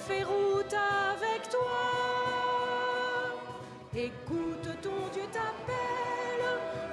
fait route avec toi. Écoute, ton Dieu t'appelle,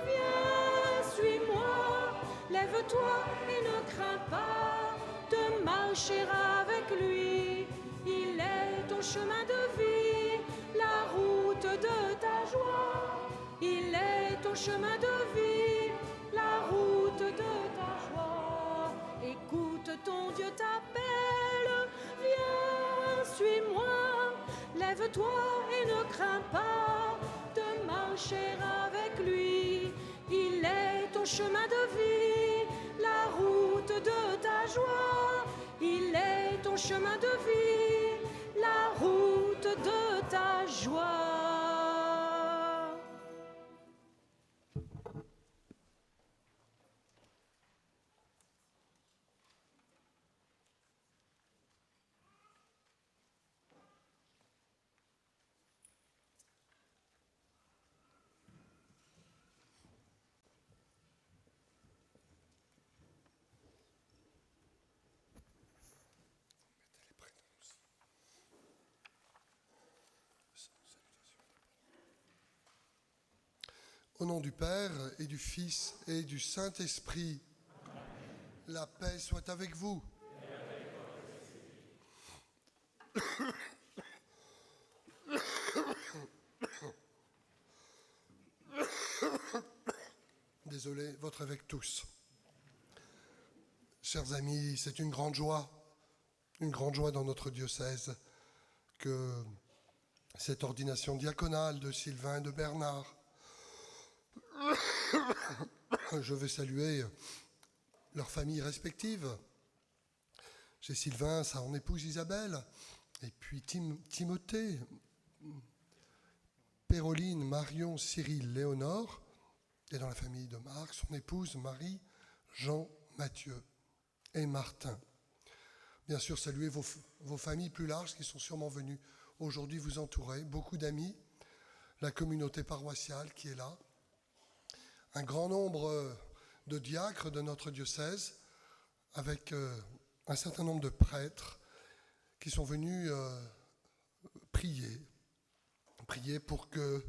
viens, suis-moi. Lève-toi et ne crains pas de marcher avec lui. Il est ton chemin de vie, la route de ta joie. Il est ton chemin de vie, la route de ta joie. Écoute, ton Dieu t'appelle, viens, suis-moi. Lève-toi et ne crains pas de marcher avec lui. Il est ton chemin de vie, la route de ta joie. Il est ton chemin de vie, la route de ta joie. Au nom du Père et du Fils et du Saint-Esprit, la paix soit avec vous. Désolé, votre évêque tous. Chers amis, c'est une grande joie dans notre diocèse que cette ordination diaconale de Sylvain et de Bernard. Je veux saluer leurs familles respectives. Chez Sylvain, son épouse Isabelle, et puis Timothée, Péroline, Marion, Cyril, Léonore, et dans la famille de Marc, son épouse Marie, Jean, Mathieu et Martin. Bien sûr, saluer vos familles plus larges qui sont sûrement venues aujourd'hui vous entourer, beaucoup d'amis, la communauté paroissiale qui est là, un grand nombre de diacres de notre diocèse, avec un certain nombre de prêtres qui sont venus prier pour que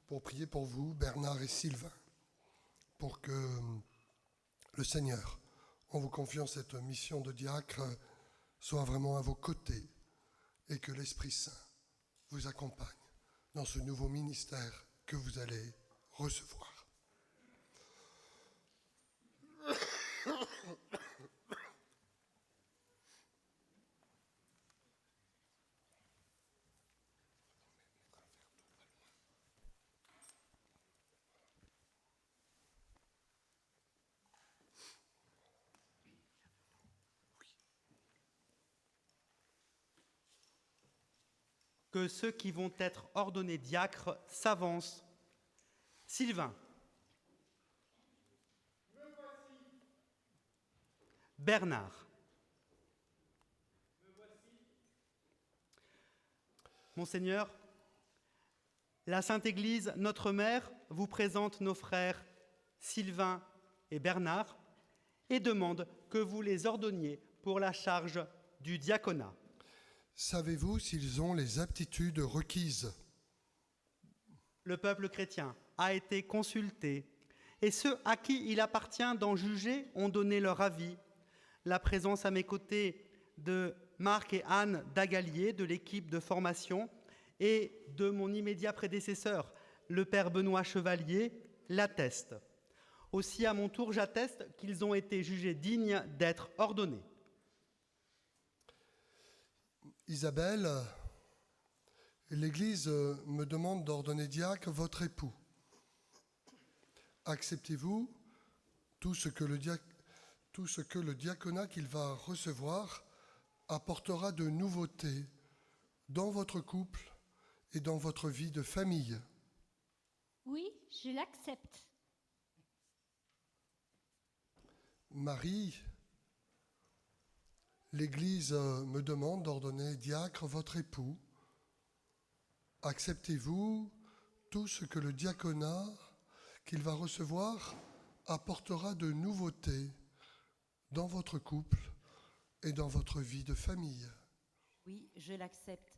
pour prier pour vous, Bernard et Sylvain, pour que le Seigneur, en vous confiant cette mission de diacre, soit vraiment à vos côtés et que l'Esprit Saint vous accompagne dans ce nouveau ministère que vous allez recevoir. Que ceux qui vont être ordonnés diacres s'avancent. Sylvain. Me voici. Bernard. Me voici. Monseigneur, la Sainte Église, notre mère, vous présente nos frères Sylvain et Bernard et demande que vous les ordonniez pour la charge du diaconat. Savez-vous s'ils ont les aptitudes requises ? Le peuple chrétien a été consulté et ceux à qui il appartient d'en juger ont donné leur avis. La présence à mes côtés de Marc et Anne Dagalier de l'équipe de formation et de mon immédiat prédécesseur, le père Benoît Chevalier, l'atteste. Aussi, à mon tour, j'atteste qu'ils ont été jugés dignes d'être ordonnés. Isabelle, l'Église me demande d'ordonner diacre votre époux. Acceptez-vous tout ce que le diaconat qu'il va recevoir apportera de nouveautés dans votre couple et dans votre vie de famille? Oui, je l'accepte. Marie, l'Église me demande d'ordonner diacre votre époux. Acceptez-vous tout ce que le diaconat qu'il va recevoir apportera de nouveautés dans votre couple et dans votre vie de famille. Oui, je l'accepte.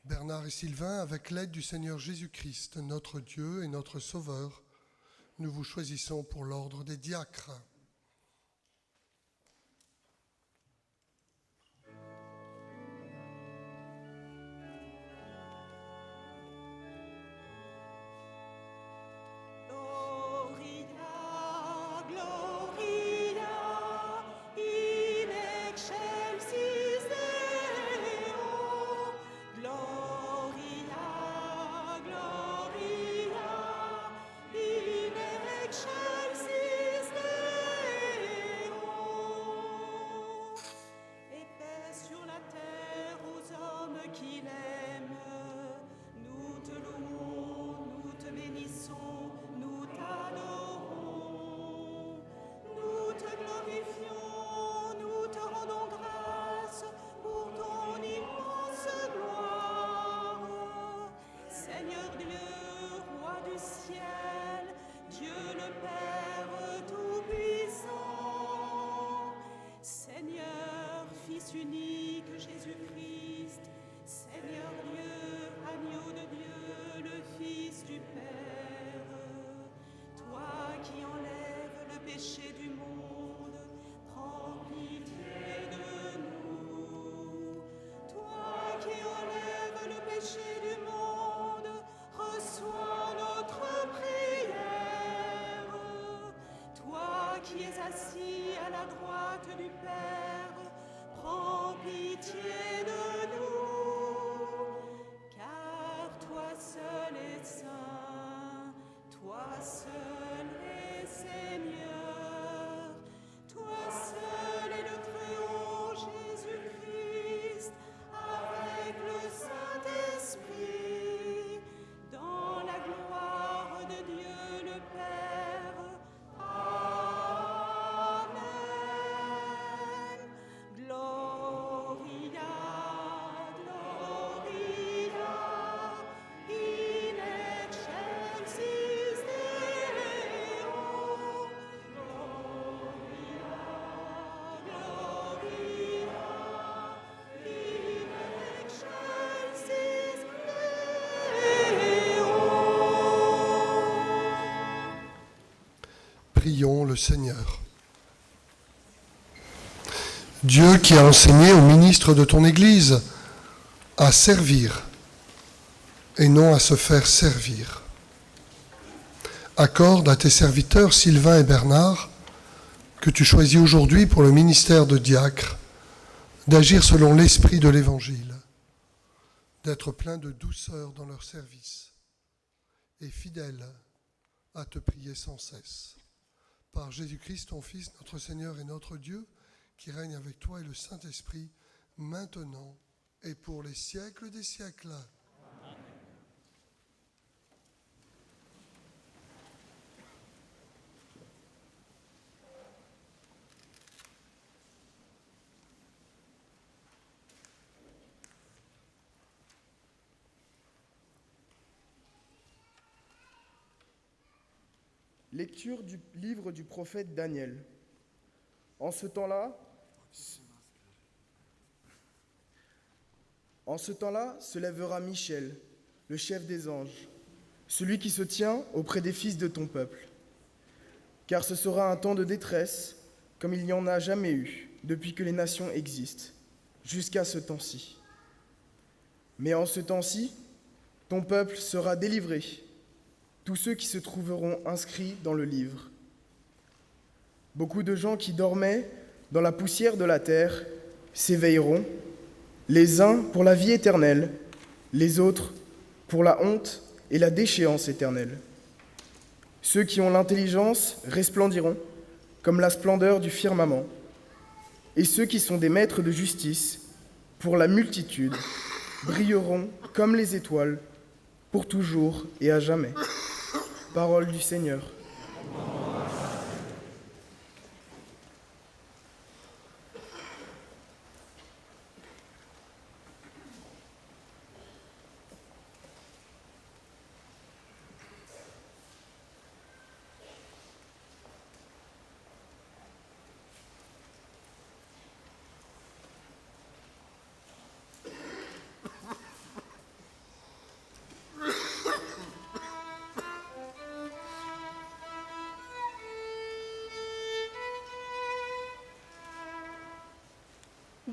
Bernard et Sylvain, avec l'aide du Seigneur Jésus-Christ, notre Dieu et notre Sauveur, nous vous choisissons pour l'ordre des diacres. Unique Jésus-Christ, Seigneur Dieu, agneau de Dieu, le Fils du Père, toi qui enlèves le péché du monde, prends pitié de nous. Toi qui enlèves le péché du monde, reçois notre prière. Toi qui es assis à la droite du Père, prends pitié de nous, car toi seul es saint, toi seul es Seigneur, toi seul es le très haut Jésus-Christ, avec le Saint-Esprit, dans la gloire de Dieu le Père. Prions le Seigneur. Dieu qui a enseigné aux ministres de ton Église à servir et non à se faire servir, accorde à tes serviteurs Sylvain et Bernard, que tu choisis aujourd'hui pour le ministère de diacre, d'agir selon l'esprit de l'Évangile, d'être plein de douceur dans leur service et fidèles à te prier sans cesse. Par Jésus-Christ, ton Fils, notre Seigneur et notre Dieu, qui règne avec toi et le Saint-Esprit, maintenant et pour les siècles des siècles. Amen. Lecture du livre du prophète Daniel. En ce temps-là, se lèvera Michel, le chef des anges, celui qui se tient auprès des fils de ton peuple. Car ce sera un temps de détresse, comme il n'y en a jamais eu depuis que les nations existent, jusqu'à ce temps-ci. Mais en ce temps-ci, ton peuple sera délivré, tous ceux qui se trouveront inscrits dans le livre. Beaucoup de gens qui dormaient dans la poussière de la terre s'éveilleront, les uns pour la vie éternelle, les autres pour la honte et la déchéance éternelle. Ceux qui ont l'intelligence resplendiront comme la splendeur du firmament, et ceux qui sont des maîtres de justice, pour la multitude, brilleront comme les étoiles, pour toujours et à jamais. Parole du Seigneur.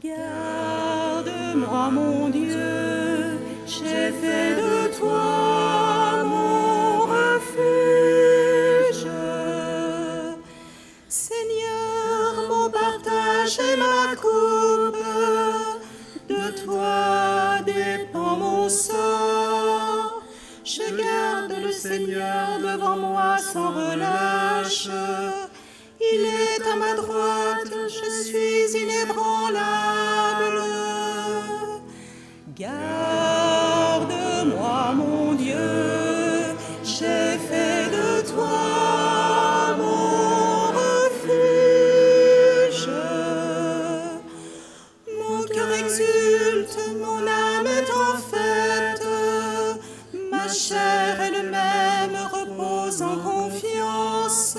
Garde-moi, mon Dieu, j'ai fait de toi mon refuge. Seigneur, mon partage et ma coupe, de toi dépend mon sort. Je garde le Seigneur devant moi sans relâche. Il est à ma droite, je suis inébranlable. Garde-moi, mon Dieu, j'ai fait de toi mon refuge. Mon cœur exulte, mon âme est en fête, ma chair elle-même repose en confiance.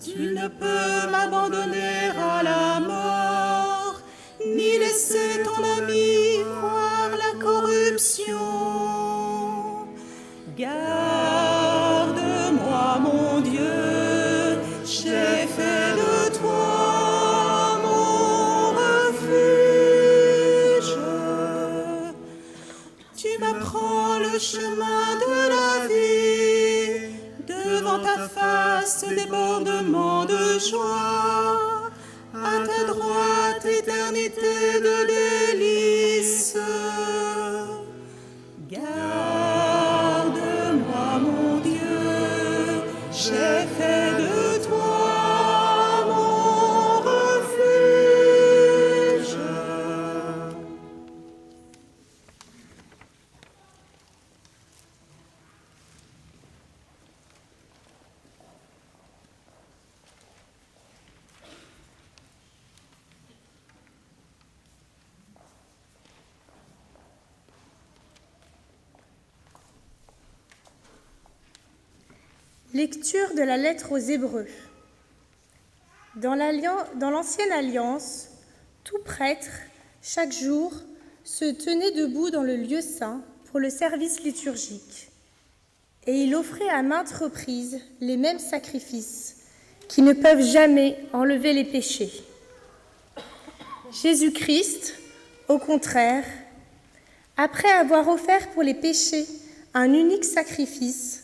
Tu ne peux m'abandonner à la mort, ni laisser ton ami voir la corruption. Garde-moi, mon Dieu, j'ai fait de toi mon refuge. Tu m'apprends le chemin de la vie, devant ta face, débordement de joie. À ta droite, éternité de délices. Garde-moi, mon Dieu, j'ai fait de toi mon refuge. Lecture de la lettre aux Hébreux. Dans l'Ancienne Alliance, tout prêtre, chaque jour, se tenait debout dans le lieu saint pour le service liturgique. Et il offrait à maintes reprises les mêmes sacrifices qui ne peuvent jamais enlever les péchés. Jésus-Christ, au contraire, après avoir offert pour les péchés un unique sacrifice,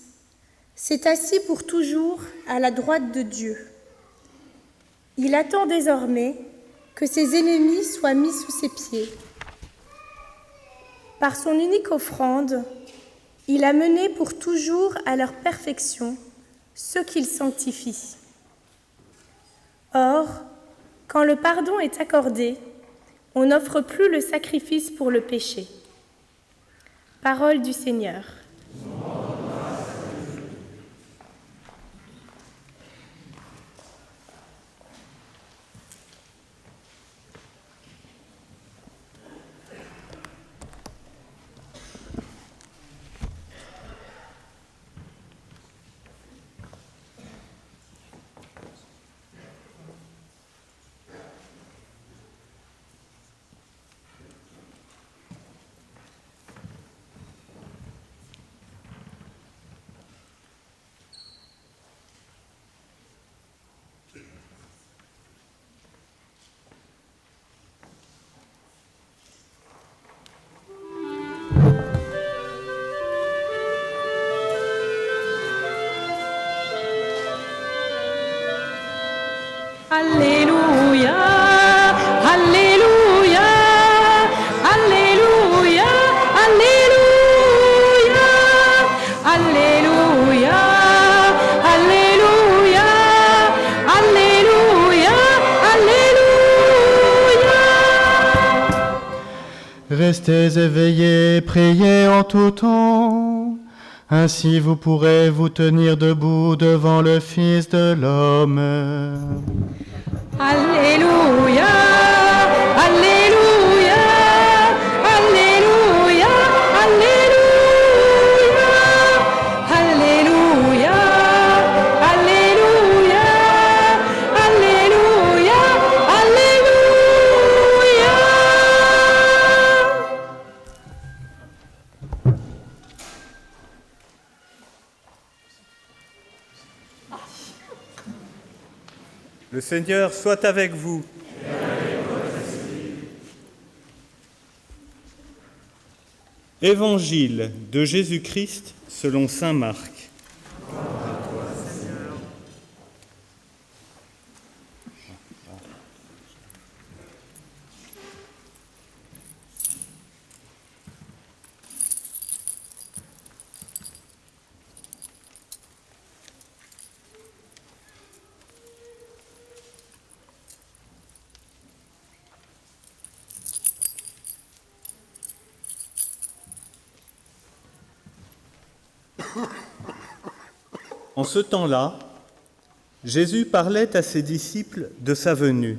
s'est assis pour toujours à la droite de Dieu. Il attend désormais que ses ennemis soient mis sous ses pieds. Par son unique offrande, il a mené pour toujours à leur perfection ceux qu'il sanctifie. Or, quand le pardon est accordé, on n'offre plus le sacrifice pour le péché. Parole du Seigneur. Alléluia, Alléluia, Alléluia, Alléluia, Alléluia, Alléluia, Alléluia, Alléluia. Restez éveillés, priez en tout temps. Ainsi vous pourrez vous tenir debout devant le Fils de l'homme. Alléluia, Alléluia, Alléluia, Alléluia, Alléluia, Alléluia, Alléluia, Alléluia. Le Seigneur soit avec vous. Évangile de Jésus-Christ selon saint Marc. En ce temps-là, Jésus parlait à ses disciples de sa venue.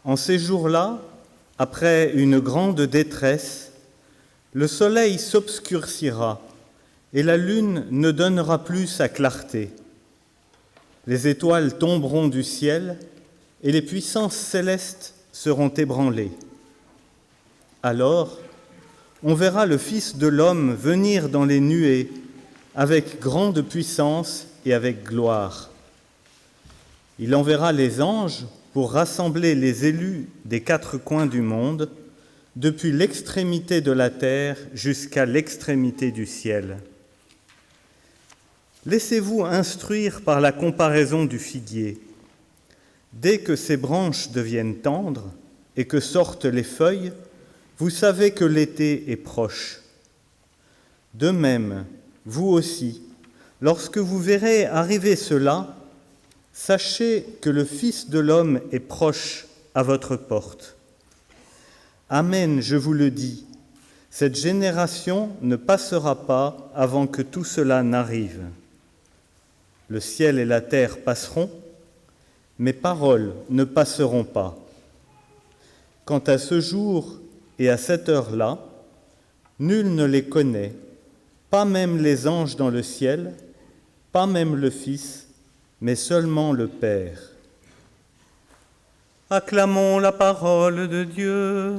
En ces jours-là, après une grande détresse, le soleil s'obscurcira et la lune ne donnera plus sa clarté. Les étoiles tomberont du ciel et les puissances célestes seront ébranlées. Alors, on verra le Fils de l'homme venir dans les nuées avec grande puissance et avec gloire. Il enverra les anges pour rassembler les élus des 4 coins du monde, depuis l'extrémité de la terre jusqu'à l'extrémité du ciel. Laissez-vous instruire par la comparaison du figuier. Dès que ses branches deviennent tendres et que sortent les feuilles, vous savez que l'été est proche. De même, vous aussi, lorsque vous verrez arriver cela, sachez que le Fils de l'homme est proche à votre porte. Amen, je vous le dis, cette génération ne passera pas avant que tout cela n'arrive. Le ciel et la terre passeront, mes paroles ne passeront pas. Quant à ce jour et à cette heure-là, nul ne les connaît, pas même les anges dans le ciel, pas même le Fils, mais seulement le Père. Acclamons la parole de Dieu.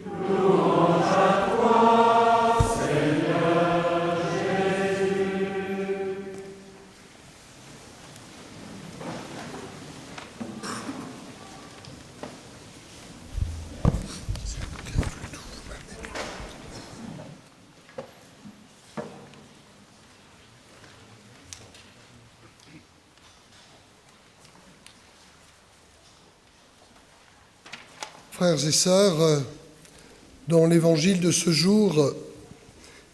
Louange à toi, Seigneur Jésus. Frères et sœurs, dans l'évangile de ce jour,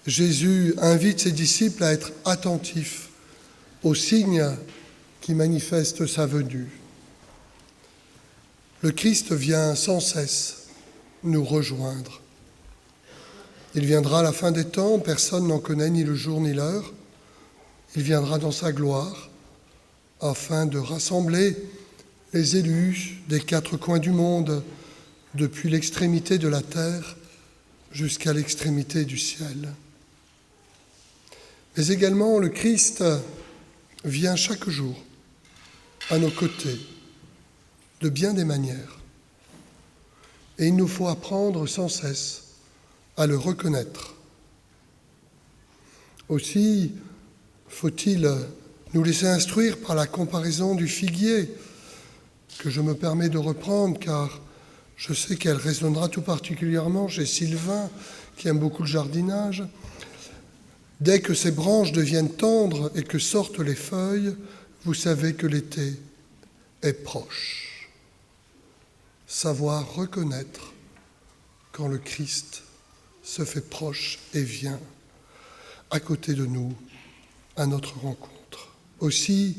Jésus invite ses disciples à être attentifs aux signes qui manifestent sa venue. Le Christ vient sans cesse nous rejoindre. Il viendra à la fin des temps, personne n'en connaît ni le jour ni l'heure. Il viendra dans sa gloire afin de rassembler les élus des 4 coins du monde, depuis l'extrémité de la terre jusqu'à l'extrémité du ciel. Mais également, le Christ vient chaque jour à nos côtés, de bien des manières. Et il nous faut apprendre sans cesse à le reconnaître. Aussi, faut-il nous laisser instruire par la comparaison du figuier, que je me permets de reprendre, car je sais qu'elle résonnera tout particulièrement chez Sylvain, qui aime beaucoup le jardinage. Dès que ses branches deviennent tendres et que sortent les feuilles, vous savez que l'été est proche. Savoir reconnaître quand le Christ se fait proche et vient à côté de nous, à notre rencontre. Aussi,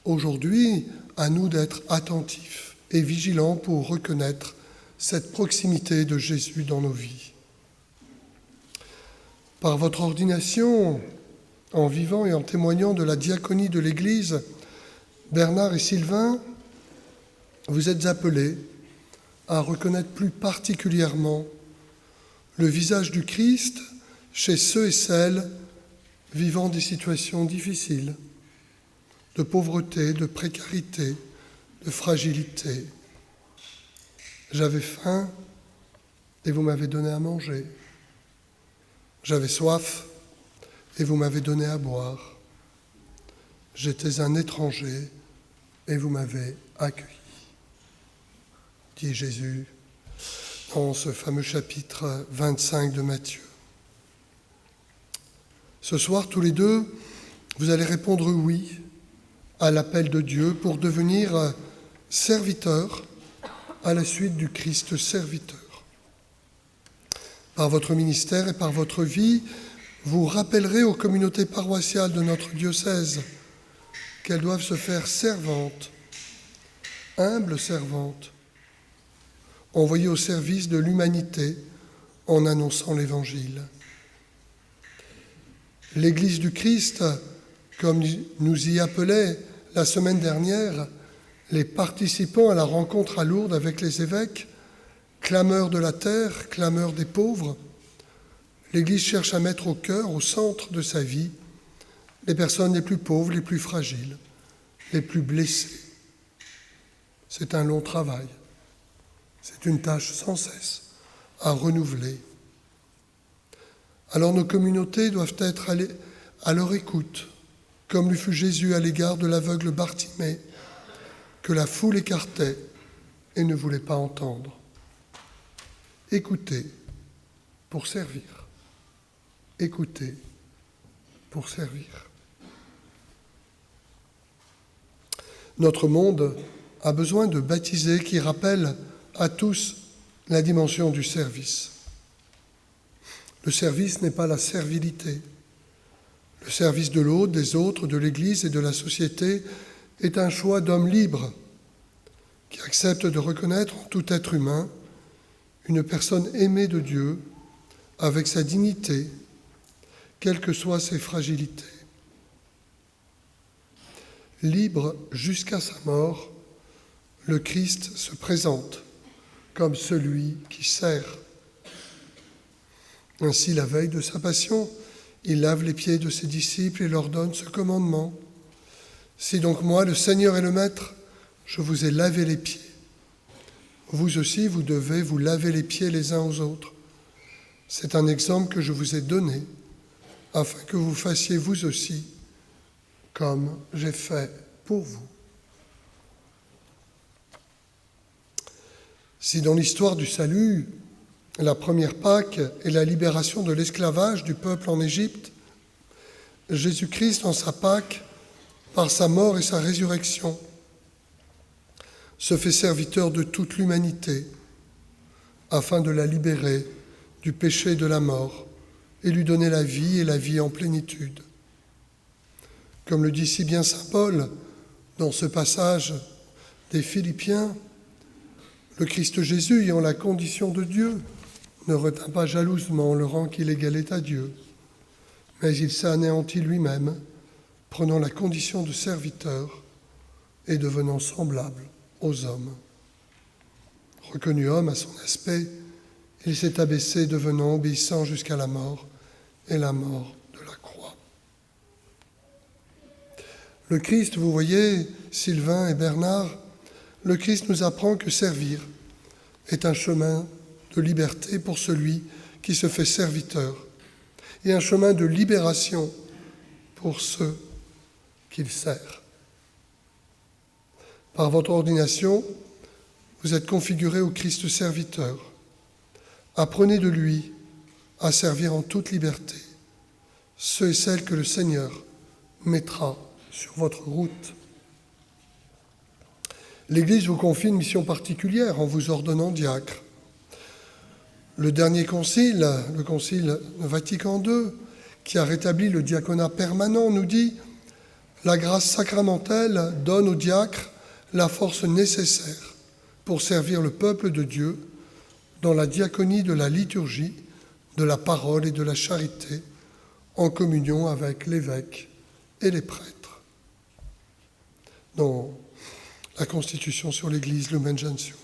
aujourd'hui, à nous d'être attentifs et vigilants pour reconnaître cette proximité de Jésus dans nos vies. Par votre ordination, en vivant et en témoignant de la diaconie de l'Église, Bernard et Sylvain, vous êtes appelés à reconnaître plus particulièrement le visage du Christ chez ceux et celles vivant des situations difficiles, de pauvreté, de précarité, de fragilité. J'avais faim et vous m'avez donné à manger. J'avais soif et vous m'avez donné à boire. J'étais un étranger et vous m'avez accueilli. Dit Jésus, dans ce fameux chapitre 25 de Matthieu. Ce soir, tous les deux, vous allez répondre oui à l'appel de Dieu pour devenir serviteurs à la suite du Christ serviteur. Par votre ministère et par votre vie, vous rappellerez aux communautés paroissiales de notre diocèse qu'elles doivent se faire servantes, humbles servantes, envoyées au service de l'humanité en annonçant l'Évangile. L'Église du Christ, comme nous y appelaient la semaine dernière les participants à la rencontre à Lourdes avec les évêques, clameurs de la terre, clameurs des pauvres, l'Église cherche à mettre au cœur, au centre de sa vie, les personnes les plus pauvres, les plus fragiles, les plus blessées. C'est un long travail. C'est une tâche sans cesse à renouveler. Alors nos communautés doivent être à leur écoute, comme le fut Jésus à l'égard de l'aveugle Bartimée, que la foule écartait et ne voulait pas entendre. Écoutez pour servir. Écoutez pour servir. Notre monde a besoin de baptisés qui rappellent à tous la dimension du service. Le service n'est pas la servilité. Le service de l'autre, des autres, de l'Église et de la société est un choix d'homme libre qui accepte de reconnaître en tout être humain une personne aimée de Dieu avec sa dignité, quelles que soient ses fragilités. Libre jusqu'à sa mort, le Christ se présente comme celui qui sert. Ainsi, la veille de sa passion, il lave les pieds de ses disciples et leur donne ce commandement. Si donc moi, le Seigneur et le Maître, je vous ai lavé les pieds, vous aussi, vous devez vous laver les pieds les uns aux autres. C'est un exemple que je vous ai donné, afin que vous fassiez vous aussi comme j'ai fait pour vous. Si dans l'histoire du salut, la première Pâque est la libération de l'esclavage du peuple en Égypte, Jésus-Christ, en sa Pâque, par sa mort et sa résurrection, se fait serviteur de toute l'humanité afin de la libérer du péché et de la mort et lui donner la vie et la vie en plénitude. Comme le dit si bien saint Paul dans ce passage des Philippiens, le Christ Jésus, ayant la condition de Dieu, ne retint pas jalousement le rang qu'il égalait à Dieu, mais il s'est anéanti lui-même, prenant la condition de serviteur et devenant semblable aux hommes. Reconnu homme à son aspect, il s'est abaissé, devenant obéissant jusqu'à la mort et la mort de la croix. Le Christ, vous voyez, Sylvain et Bernard, le Christ nous apprend que servir est un chemin de liberté pour celui qui se fait serviteur et un chemin de libération pour ceux qu'il sert. Par votre ordination, vous êtes configurés au Christ serviteur. Apprenez de lui à servir en toute liberté ceux et celles que le Seigneur mettra sur votre route. L'Église vous confie une mission particulière en vous ordonnant diacre. Le dernier concile, le concile Vatican II, qui a rétabli le diaconat permanent, nous dit « La grâce sacramentelle donne aux diacres la force nécessaire pour servir le peuple de Dieu dans la diaconie de la liturgie, de la parole et de la charité, en communion avec l'évêque et les prêtres. » Dans la Constitution sur l'Église, Lumen Gentium.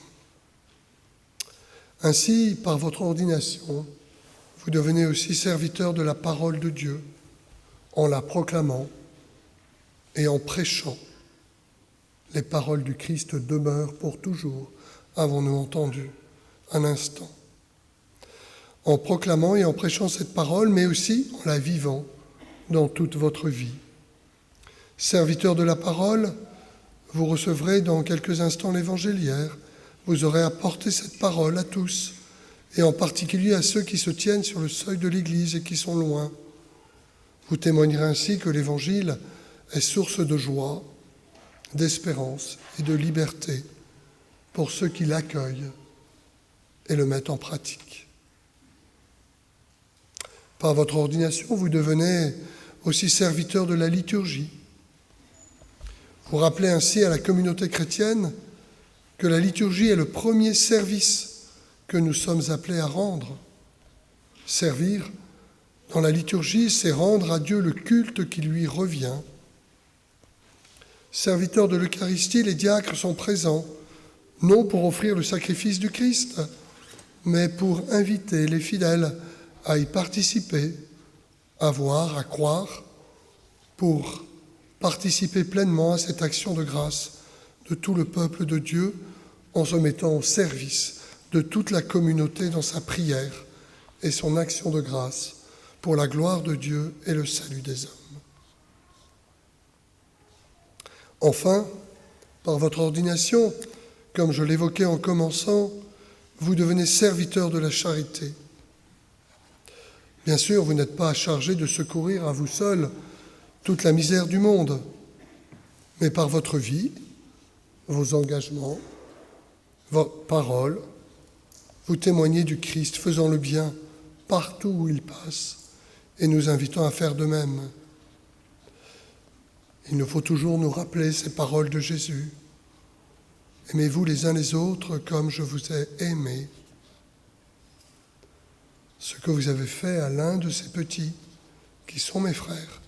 Ainsi, par votre ordination, vous devenez aussi serviteur de la parole de Dieu, en la proclamant et en prêchant. Les paroles du Christ demeurent pour toujours, avons-nous entendu un instant. En proclamant et en prêchant cette parole, mais aussi en la vivant dans toute votre vie. Serviteur de la parole, vous recevrez dans quelques instants l'évangéliaire. Vous aurez apporté cette parole à tous et en particulier à ceux qui se tiennent sur le seuil de l'Église et qui sont loin. Vous témoignerez ainsi que l'Évangile est source de joie, d'espérance et de liberté pour ceux qui l'accueillent et le mettent en pratique. Par votre ordination, vous devenez aussi serviteur de la liturgie. Vous rappelez ainsi à la communauté chrétienne que la liturgie est le premier service que nous sommes appelés à rendre. Servir dans la liturgie, c'est rendre à Dieu le culte qui lui revient. Serviteurs de l'Eucharistie, les diacres sont présents, non pour offrir le sacrifice du Christ, mais pour inviter les fidèles à y participer, à voir, à croire, pour participer pleinement à cette action de grâce de tout le peuple de Dieu en se mettant au service de toute la communauté dans sa prière et son action de grâce pour la gloire de Dieu et le salut des hommes. Enfin, par votre ordination, comme je l'évoquais en commençant, vous devenez serviteurs de la charité. Bien sûr, vous n'êtes pas chargés de secourir à vous seuls toute la misère du monde, mais par votre vie, vos engagements, vos paroles, vous témoignez du Christ, faisant le bien partout où il passe et nous invitant à faire de même. Il nous faut toujours nous rappeler ces paroles de Jésus. Aimez-vous les uns les autres comme je vous ai aimés. Ce que vous avez fait à l'un de ces petits, qui sont mes frères,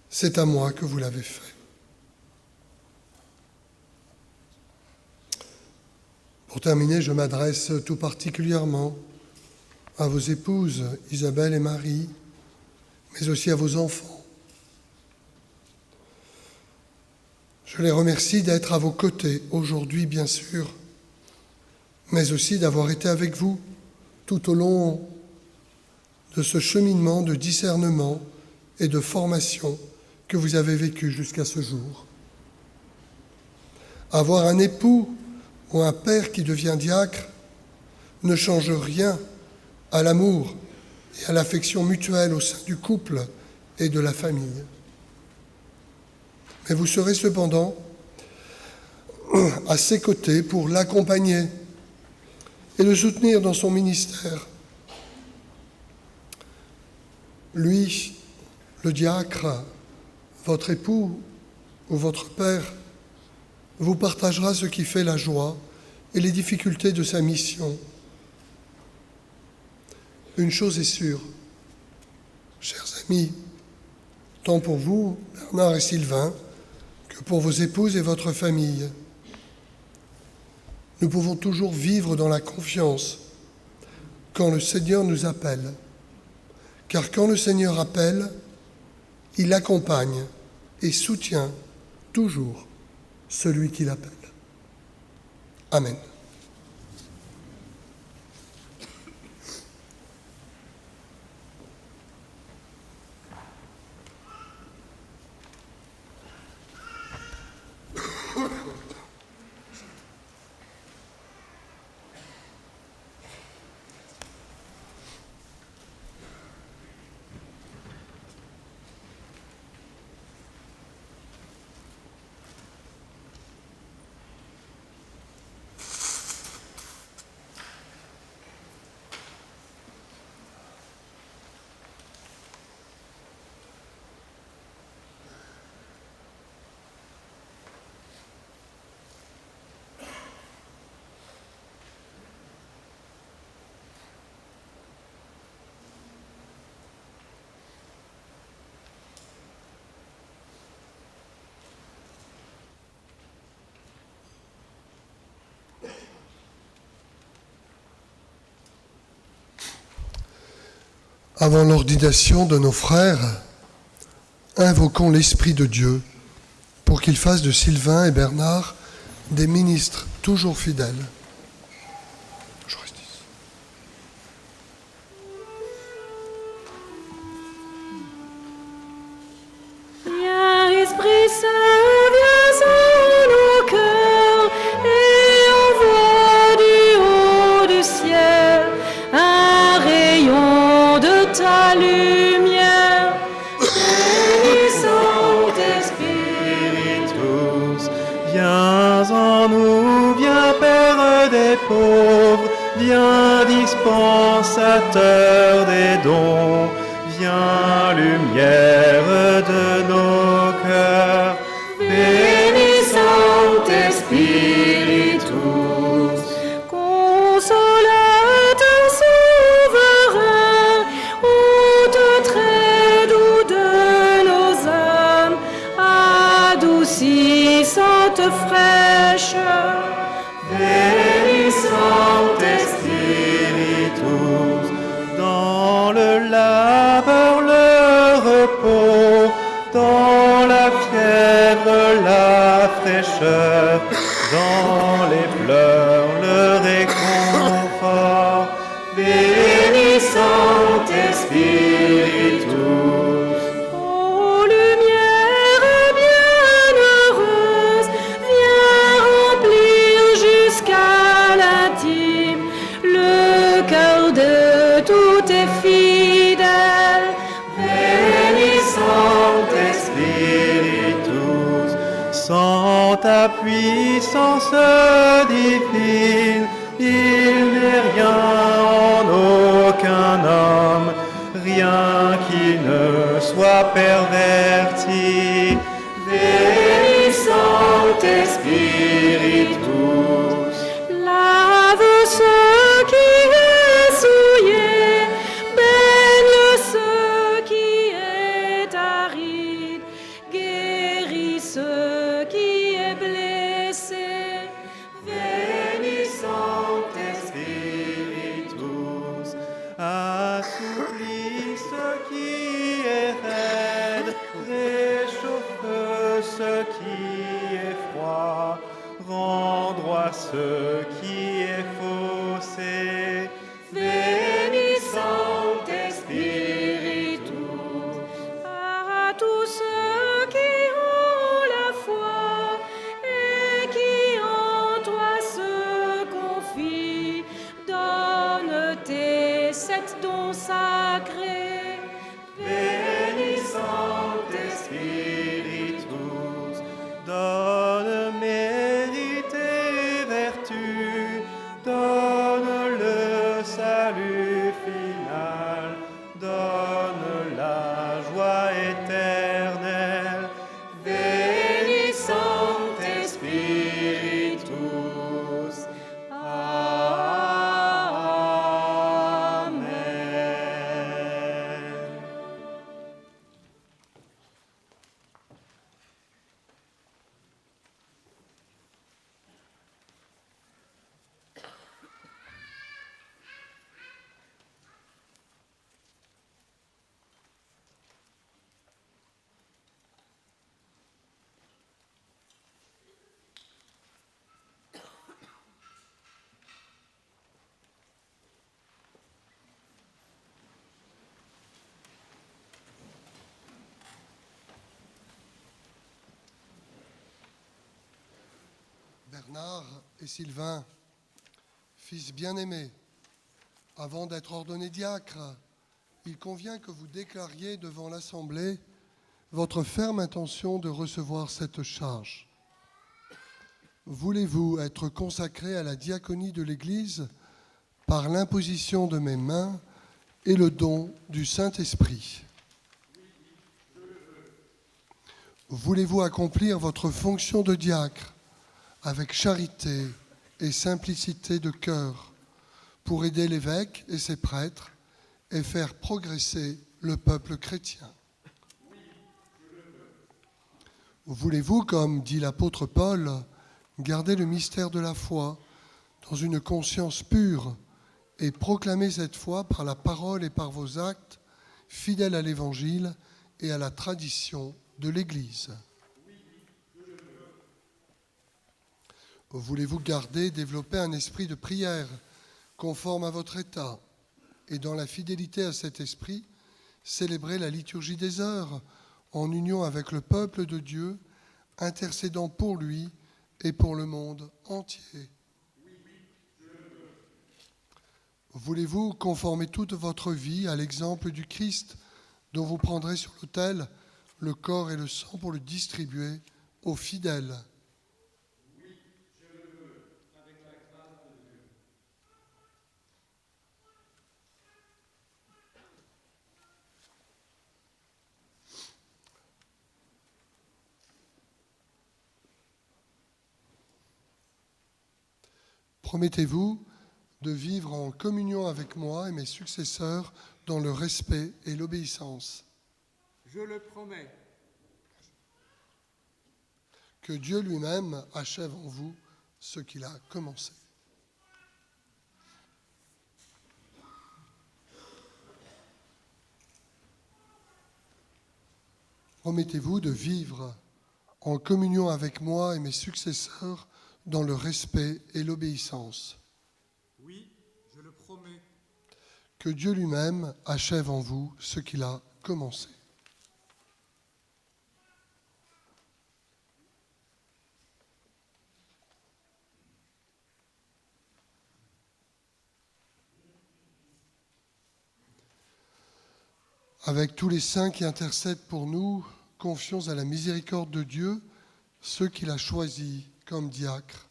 c'est à moi que vous l'avez fait. Pour terminer, je m'adresse tout particulièrement à vos épouses, Isabelle et Marie, mais aussi à vos enfants. Je les remercie d'être à vos côtés aujourd'hui, bien sûr, mais aussi d'avoir été avec vous tout au long de ce cheminement de discernement et de formation que vous avez vécu jusqu'à ce jour. Avoir un époux ou un père qui devient diacre ne change rien à l'amour et à l'affection mutuelle au sein du couple et de la famille. Mais vous serez cependant à ses côtés pour l'accompagner et le soutenir dans son ministère. Lui, le diacre, votre époux ou votre père, vous partagera ce qui fait la joie et les difficultés de sa mission. Une chose est sûre, chers amis, tant pour vous, Bernard et Sylvain, que pour vos épouses et votre famille, nous pouvons toujours vivre dans la confiance quand le Seigneur nous appelle. Car quand le Seigneur appelle, il accompagne et soutient toujours celui qui l'appelle. Amen. Avant l'ordination de nos frères, invoquons l'Esprit de Dieu pour qu'il fasse de Sylvain et Bernard des ministres toujours fidèles. Je reste ici. Viens, Esprit Saint, viens en nos cœurs et envoie du haut du ciel viens dispensateur des dons, viens lumière de nos cœurs. Veni Sancte Spiritus, consolateur souverain, hôte très doux de nos âmes, adoucissante fraîche. Veni Sancte Spiritus, dans le labeur le repos, dans la fièvre la fraîcheur, dans les pleurs le réconfort. Veni Sancte Spiritus. Ô lumière bienheureuse, viens remplir jusqu'à l'intime le cœur de tous tes fidèles. Veni Sancte Spiritus, sans ta puissance divine, il n'est rien en aucun homme, rien qui ne soit perverti. Veni Sancte Spiritus. Lave ce qui est souillé, baigne ce qui est aride, guéris ce qui est blessé. Veni Sancte Spiritus, assouplis ce qui est raide, réchauffe ce qui est froid, rends droit ce qui est faussé. Veni Sancte Spiritus. À tous ceux qui ont la foi et qui en toi se confient, donne tes 7 dons sacrés. Veni Sancte Spiritus, donne mérite et vertu, donne le salut final, donne la joie éternelle. Veni Sancte Spiritus. Amen. Bernard et Sylvain, fils bien-aimés, avant d'être ordonnés diacres, il convient que vous déclariez devant l'Assemblée votre ferme intention de recevoir cette charge. Voulez-vous être consacrés à la diaconie de l'Église par l'imposition de mes mains et le don du Saint-Esprit? Voulez-vous accomplir votre fonction de diacre avec charité et simplicité de cœur pour aider l'évêque et ses prêtres et faire progresser le peuple chrétien? Voulez-vous, comme dit l'apôtre Paul, garder le mystère de la foi dans une conscience pure et proclamer cette foi par la parole et par vos actes, fidèles à l'Évangile et à la tradition de l'Église? Voulez-vous garder et développer un esprit de prière conforme à votre état et dans la fidélité à cet esprit, célébrer la liturgie des heures en union avec le peuple de Dieu, intercédant pour lui et pour le monde entier? Voulez-vous conformer toute votre vie à l'exemple du Christ dont vous prendrez sur l'autel le corps et le sang pour le distribuer aux fidèles? Promettez-vous de vivre en communion avec moi et mes successeurs dans le respect et l'obéissance. Je le promets. Que Dieu lui-même achève en vous ce qu'il a commencé. Promettez-vous de vivre en communion avec moi et mes successeurs dans le respect et l'obéissance. Oui, je le promets. Que Dieu lui-même achève en vous ce qu'il a commencé. Avec tous les saints qui intercèdent pour nous, confions à la miséricorde de Dieu ceux qu'il a choisis comme diacres.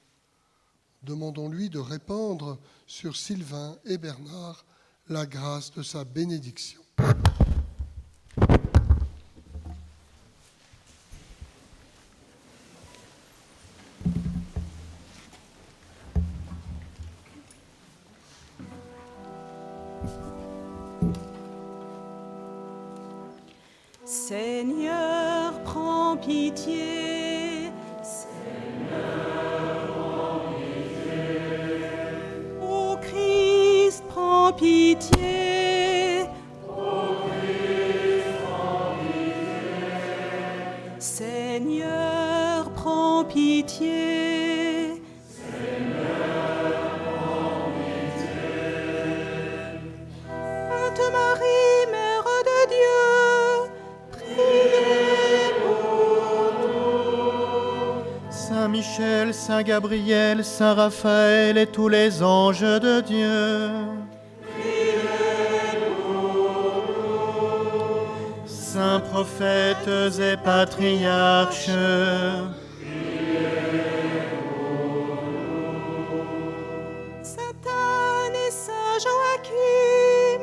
Demandons-lui de répandre sur Sylvain et Bernard la grâce de sa bénédiction. Seigneur, prends pitié. Seigneur, prends pitié. Ô Christ, prends pitié. Ô Christ, prends pitié. Seigneur, prends pitié. Seigneur, prends pitié. Sainte Marie, Mère de Dieu, Saint Michel, Saint Gabriel, Saint Raphaël et tous les anges de Dieu. Saints prophètes et patriarches. Sainte Anne et Saint Joachim,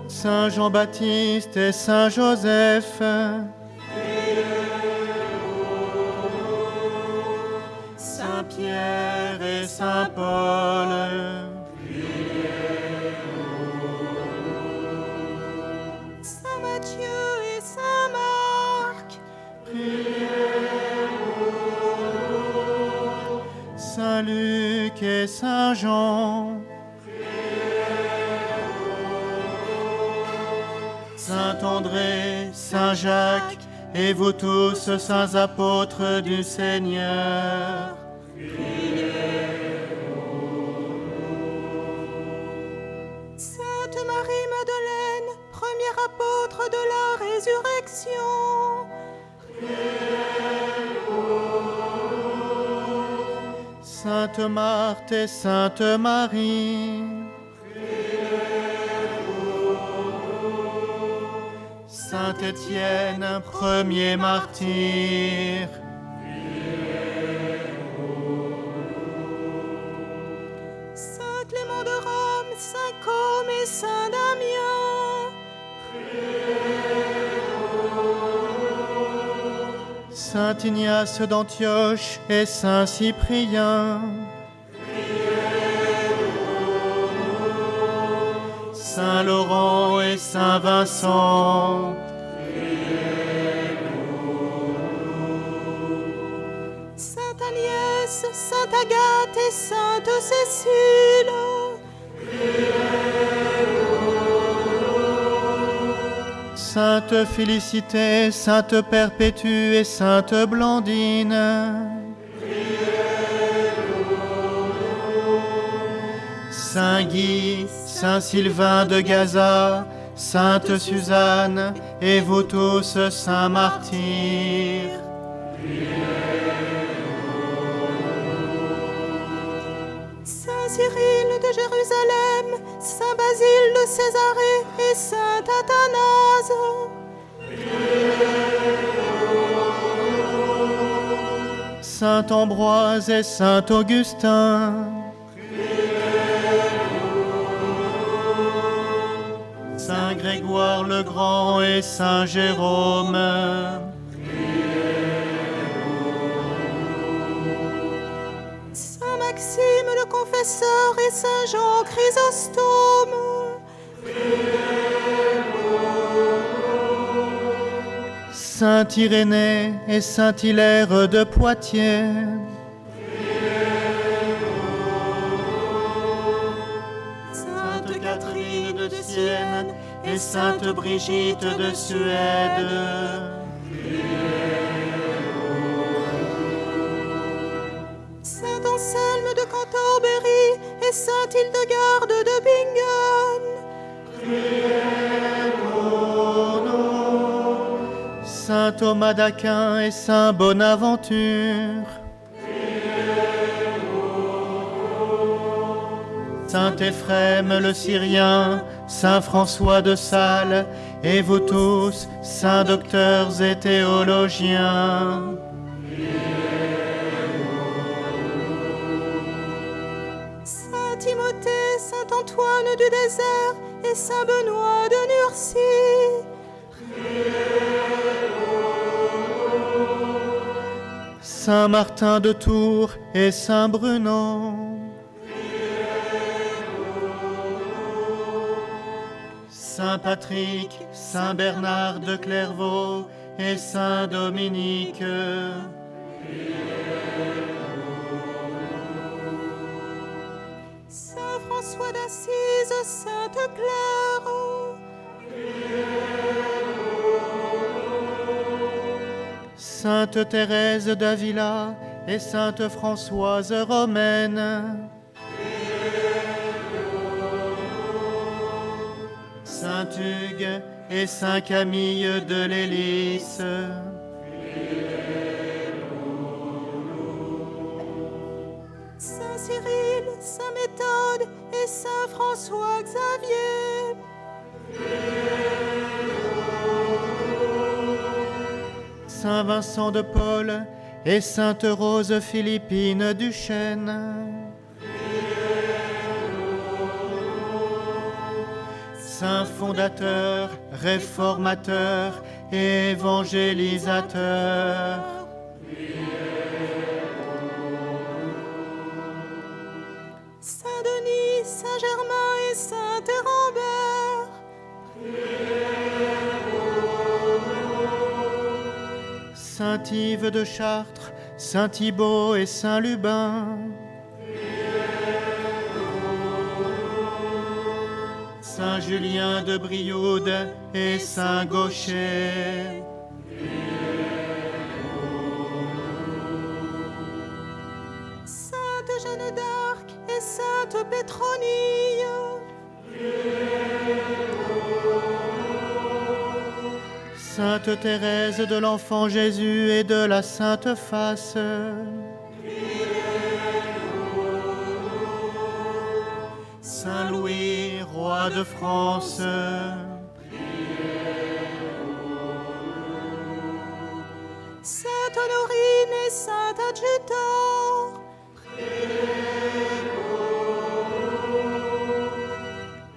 Saint Jean-Baptiste et Saint Joseph. Saint Pierre et Saint Paul. Saint Matthieu et Saint Marc, Saint Luc et Saint Jean. Saint André, Saint Jacques, et vous tous, saints apôtres du Seigneur. Sainte Marie-Madeleine, première apôtre de la résurrection, Sainte Marthe et Sainte Marie. Saint Étienne, premier martyr. Saint Clément de Rome, Saint Côme et Saint Damien, Saint Ignace d'Antioche et Saint Cyprien. Saint Laurent et Saint Vincent. Sainte Agnès, Sainte Agathe et Sainte Cécile, Sainte Félicité, Sainte Perpétue et Sainte Blandine. Saint Guy, Saint Sylvain de Gaza, Sainte Suzanne, et vous tous, saints martyrs. Saint Cyril de Jérusalem, Saint Basile de Césarée et Saint Athanase, Saint Ambroise et Saint Augustin. Saint Grégoire le Grand et Saint Jérôme. Maxime le confesseur et Saint Jean Chrysostome. Saint Irénée et Saint Hilaire de Poitiers. Sainte Catherine de Sienne et Sainte Brigitte de Suède. Saint Anselme de Cantorbéry et Sainte Hildegarde de Bingen. Saint Thomas d'Aquin et Saint Bonaventure. Saint Éphrem le Syrien, Saint François de Sales, et vous tous, saints docteurs et théologiens. Saint Timothée, Saint Antoine du désert et Saint Benoît de Nursie. Saint Martin de Tours et Saint Bruno. Saint Patrick, Saint Bernard de Clairvaux et Saint Dominique. Saint François d'Assise, Sainte Claire. Sainte Thérèse d'Avila et Sainte Françoise romaine. Saint Hugues et Saint Camille de l'Hélice. Saint Cyril, Saint Méthode et Saint François Xavier. Saint Vincent de Paul et Sainte Rose Philippine du Chêne. Saint fondateur, réformateur et évangélisateur. Saint Denis, Saint Germain et Saint Hérambert. Saint Yves de Chartres, Saint Thibaut et Saint Lubin. Saint Julien de Brioude et Saint Gaucher. Sainte Jeanne d'Arc et Sainte Pétronille. Sainte Thérèse de l'Enfant Jésus et de la Sainte Face. Saint Louis, roi de France. Sainte Honorine et Saint Adjutant.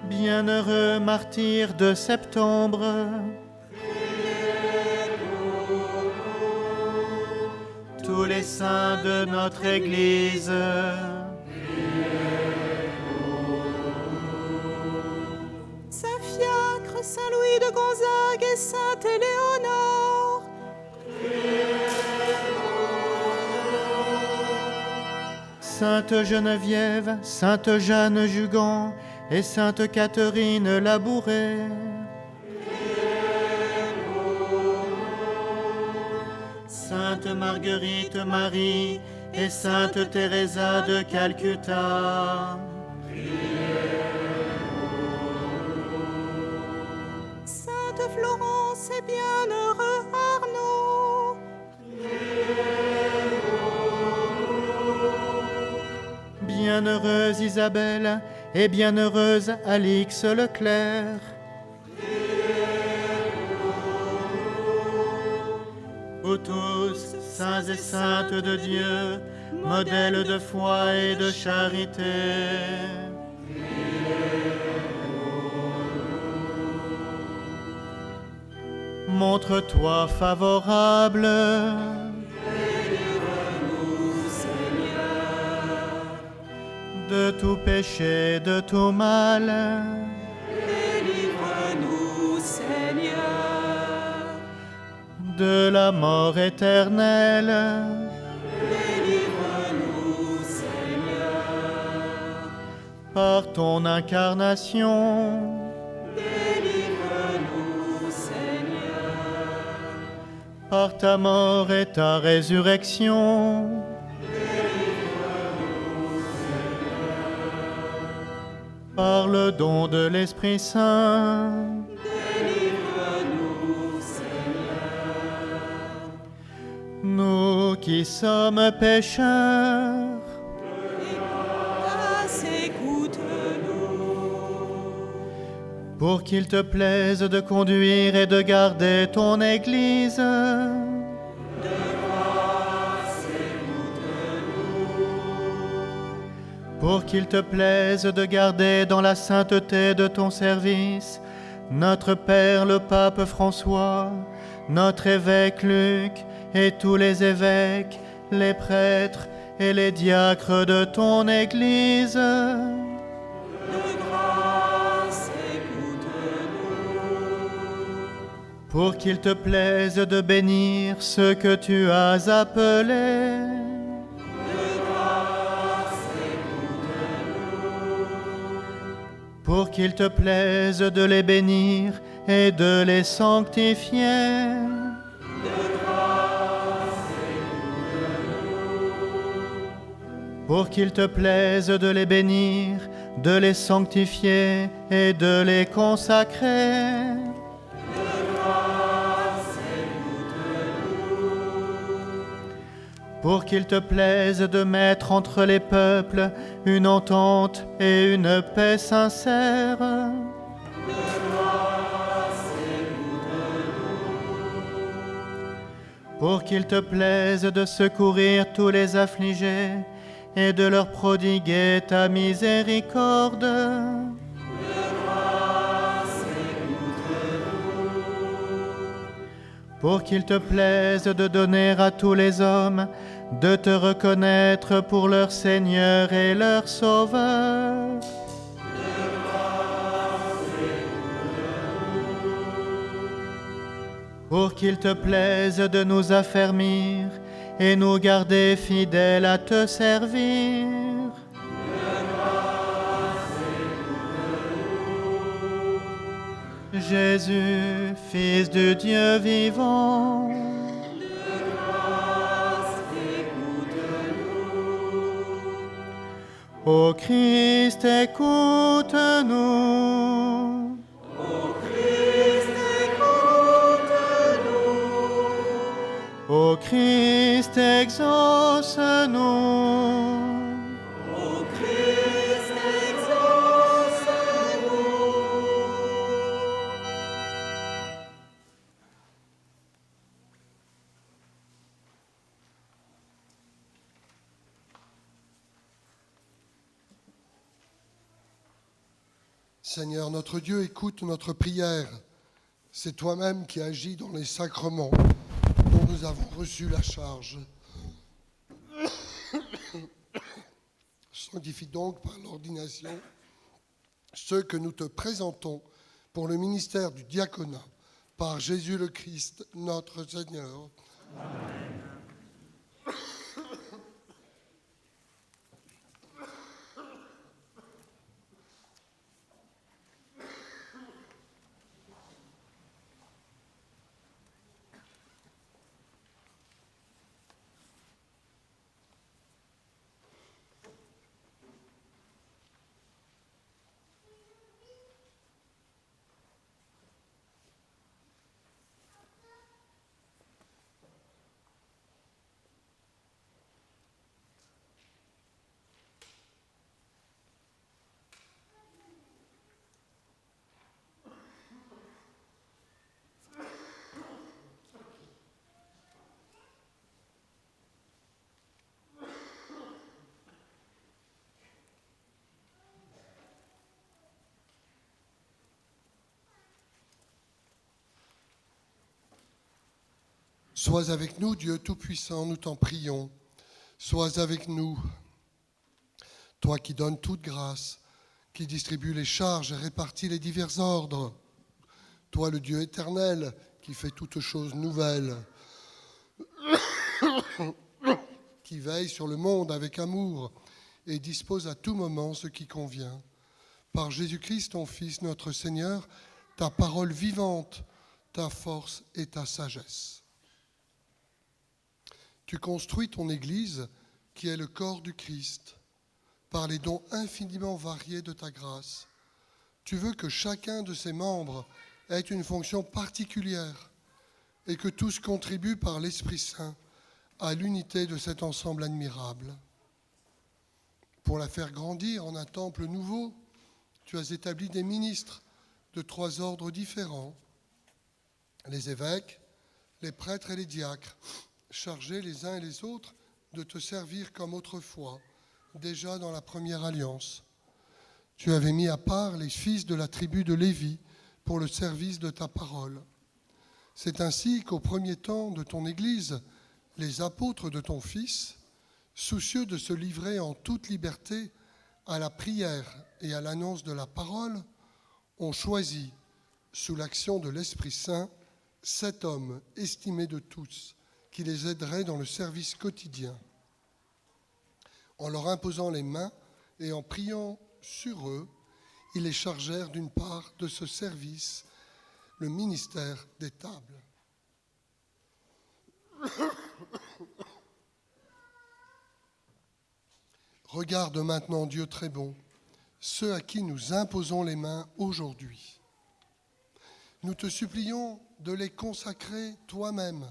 Bienheureux martyrs de septembre. Tous les saints de notre Église. Saint Fiacre, Saint Louis de Gonzague et Sainte Éléonore. Sainte Geneviève, Sainte Jeanne Jugan et Sainte Catherine Labourée. Sainte Marguerite Marie et Sainte Teresa de Calcutta. Sainte Florence et bienheureux Arnaud. Bienheureuse Isabelle et bienheureuse Alix Leclerc. Vous tous, saints et saintes de Dieu, modèles de foi et de charité. Montre-toi favorable. de tout péché, de tout mal. Délivre-nous, Seigneur, De la mort éternelle. délivre-nous, Seigneur, Par ton incarnation. délivre-nous, Seigneur, Par ta mort et ta résurrection. Par le don de l'Esprit Saint. délivre-nous, Seigneur. Nous qui sommes pécheurs. Grâce, écoute-nous. Pour qu'il te plaise de conduire et de garder ton Église. Pour qu'il te plaise de garder dans la sainteté de ton service notre Père le Pape François, notre évêque Luc et tous les évêques, les prêtres et les diacres de ton Église. De grâce, écoute-nous. Pour qu'il te plaise de bénir ceux que tu as appelés. Pour qu'il te plaise de les bénir et de les sanctifier. Pour qu'il te plaise de les bénir, de les sanctifier et de les consacrer. Pour qu'il te plaise de mettre entre les peuples une entente et une paix sincère. Pour qu'il te plaise de secourir tous les affligés et de leur prodiguer ta miséricorde. Pour qu'il te plaise de donner à tous les hommes de te reconnaître pour leur Seigneur et leur Sauveur. Pour qu'il te plaise de nous affermir et nous garder fidèles à te servir. Jésus, Fils du Dieu vivant, ô Christ, écoute-nous. Ô Christ, exauce-nous. Seigneur notre Dieu, écoute notre prière. C'est toi-même qui agis dans les sacrements dont nous avons reçu la charge. Sanctifie donc par l'ordination ceux que nous te présentons pour le ministère du diaconat, par Jésus le Christ, notre Seigneur. Amen. Sois avec nous, Dieu Tout-Puissant, nous t'en prions. Sois avec nous. Toi qui donnes toute grâce, qui distribue les charges et répartit les divers ordres. Toi le Dieu éternel, qui fait toutes choses nouvelles, qui veille sur le monde avec amour et dispose à tout moment ce qui convient. Par Jésus-Christ, ton Fils, notre Seigneur, ta parole vivante, ta force et ta sagesse. Tu construis ton Église, qui est le corps du Christ, par les dons infiniment variés de ta grâce. Tu veux que chacun de ses membres ait une fonction particulière et que tous contribuent par l'Esprit Saint à l'unité de cet ensemble admirable. Pour la faire grandir en un temple nouveau, tu as établi des ministres de 3 ordres différents, les évêques, les prêtres et les diacres, chargés les uns et les autres de te servir comme autrefois, déjà dans la première alliance. Tu avais mis à part les fils de la tribu de Lévi pour le service de ta parole. C'est ainsi qu'au premier temps de ton Église, les apôtres de ton Fils, soucieux de se livrer en toute liberté à la prière et à l'annonce de la parole, ont choisi, sous l'action de l'Esprit Saint, 7 hommes estimés de tous, qui les aideraient dans le service quotidien. En leur imposant les mains et en priant sur eux, ils les chargèrent d'une part de ce service, le ministère des tables. Regarde maintenant, Dieu très bon, ceux à qui nous imposons les mains aujourd'hui. Nous te supplions de les consacrer toi-même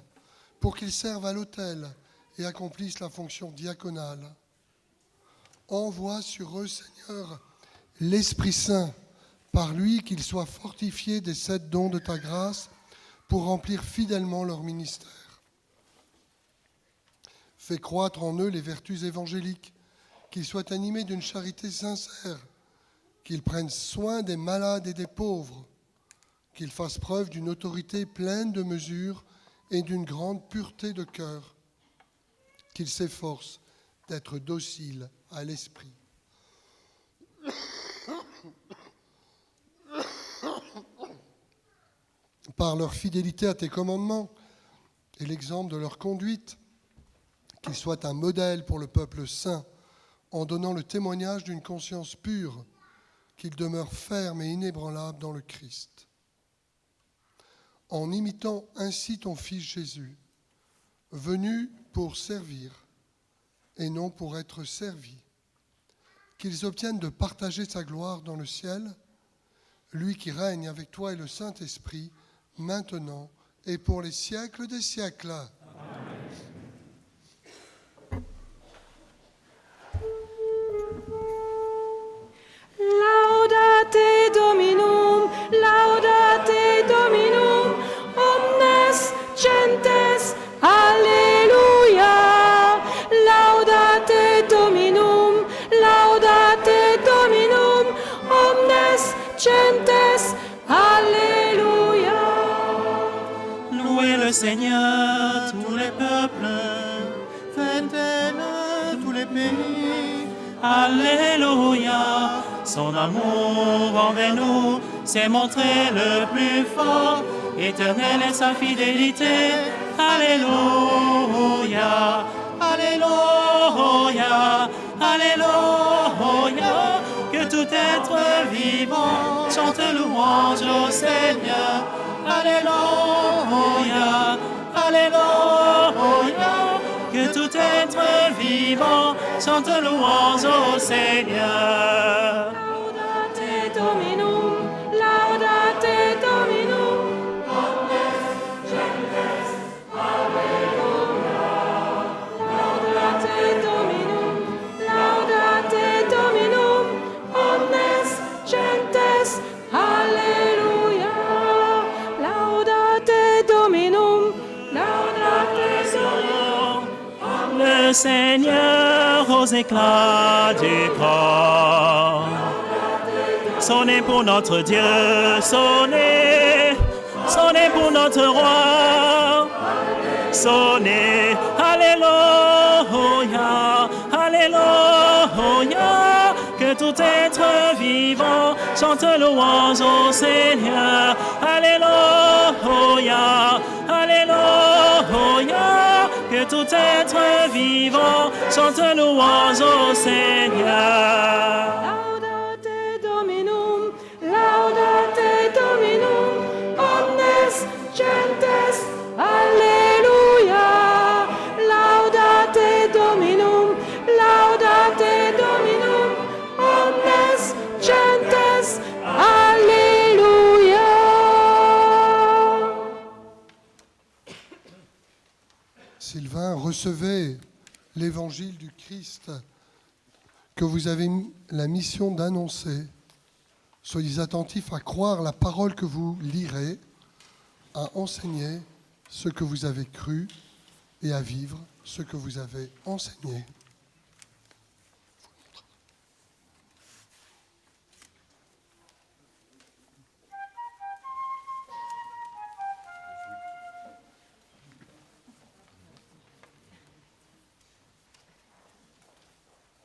pour qu'ils servent à l'autel et accomplissent la fonction diaconale. Envoie sur eux, Seigneur, l'Esprit Saint, par lui qu'ils soient fortifiés des 7 dons de ta grâce pour remplir fidèlement leur ministère. Fais croître en eux les vertus évangéliques, qu'ils soient animés d'une charité sincère, qu'ils prennent soin des malades et des pauvres, qu'ils fassent preuve d'une autorité pleine de mesure et d'une grande pureté de cœur, qu'ils s'efforcent d'être dociles à l'esprit. Par leur fidélité à tes commandements et l'exemple de leur conduite, qu'ils soient un modèle pour le peuple saint, en donnant le témoignage d'une conscience pure, qu'ils demeurent fermes et inébranlables dans le Christ. En imitant ainsi ton Fils Jésus, venu pour servir et non pour être servi, qu'ils obtiennent de partager sa gloire dans le ciel, lui qui règne avec toi et le Saint-Esprit, maintenant et pour les siècles des siècles. Amen. Laudate Dominum, laudate Dominum, omnes gentes, Alleluia. Laudate Dominum, laudate Dominum, omnes gentes, Alleluia. Louez le Seigneur, tous les peuples, fêtez-le tous les pays. Alléluia, son amour envers nous s'est montré le plus fort, éternelle est sa fidélité. Alléluia, Alléluia, Alléluia, que tout être vivant chante louange au Seigneur. Alléluia, Alléluia, que tout être vivant chante louange au Seigneur. Laudate Dominum, laudate Dominum, omnes gentes, Alleluia. Laudate Dominum, laudate Dominum, omnes gentes, Alleluia. Laudate Dominum, laudate Dominum. Le Seigneur aux éclats du corps. Sonnez pour notre Dieu, sonnez, sonnez pour notre roi. Sonnez, Alléluia, Alléluia, que tout être vivant chante louange au Seigneur. Alléluia, Alléluia, que tout être vivant chante louange au Seigneur. Laudate Dominum, laudate Dominum, omnes gentes, Alléluia. Laudate Dominum, laudate Dominum, omnes gentes, Alléluia. Sylvain, recevez l'évangile du Christ que vous avez la mission d'annoncer. Soyez attentifs à croire la parole que vous lirez, à enseigner ce que vous avez cru et à vivre ce que vous avez enseigné.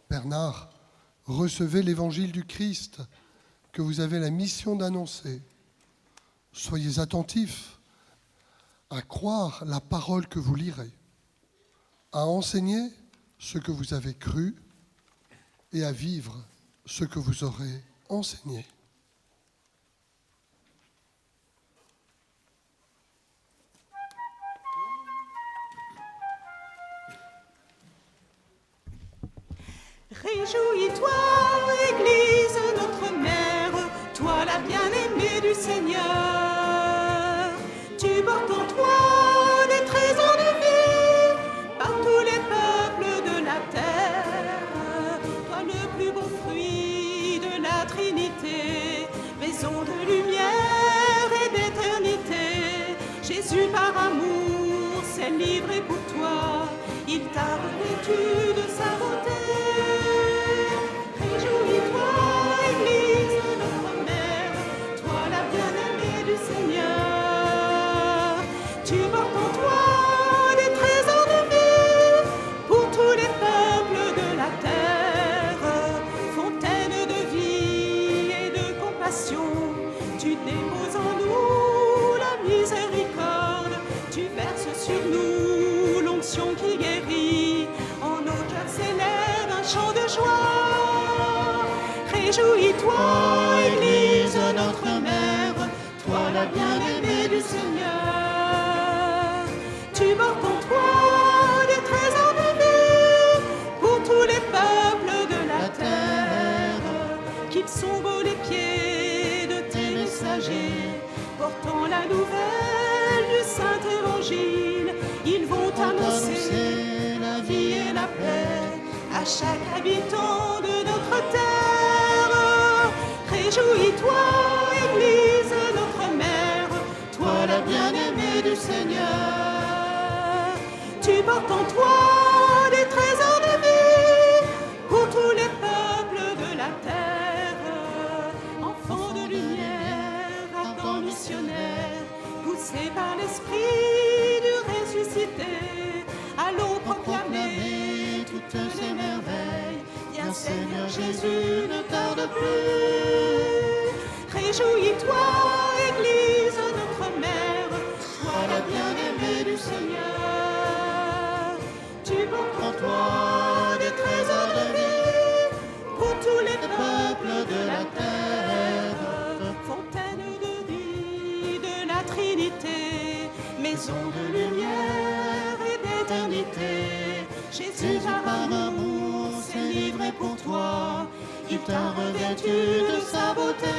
Bernard, recevez l'évangile du Christ que vous avez la mission d'annoncer. Soyez attentifs à croire la parole que vous lirez, à enseigner ce que vous avez cru et à vivre ce que vous aurez enseigné. Réjouis-toi, Église, notre mère, toi la bien-aimée du Seigneur. Tu portes en toi des trésors de vie par tous les peuples de la terre. Toi le plus beau fruit de la Trinité, maison de lumière et d'éternité. Jésus par amour s'est livré pour toi, il t'a revêtu de sa beauté. Réjouis-toi, Église, notre mère, toi la bien-aimée du Seigneur. Tu portes en toi des trésors de vie pour tous les peuples de la terre. Fontaine de vie et de compassion, tu déposes en nous la miséricorde. Tu verses sur nous l'onction qui guérit. En nos cœurs s'élève un chant de joie. Réjouis-toi, Église, notre mère, toi la bien-aimée du Seigneur. Tu portes en toi des trésors de vie pour tous les peuples de la terre. Qu'ils sont beaux les pieds de tes messagers, portant la nouvelle du Saint Évangile. Ils vont annoncer la vie et la paix à chaque habitant de notre terre. Réjouis-toi, Église, notre mère, toi la bien-aimée du Seigneur. Tu portes en toi des trésors de vie pour tous les peuples de la terre. Enfants de lumière, ardents missionnaires, poussés par l'Esprit du ressuscité, allons proclamer toutes ces merveilles. Viens Seigneur Jésus, ne tarde plus. Réjouis-toi, Église, notre mère, toi la bien-aimée du Seigneur. Tu portes en toi des trésors de vie pour tous les peuples de la terre. Fontaine de vie de la Trinité, maison de lumière et d'éternité. Jésus par amour s'est livré pour toi, il t'a revêtu de sa beauté.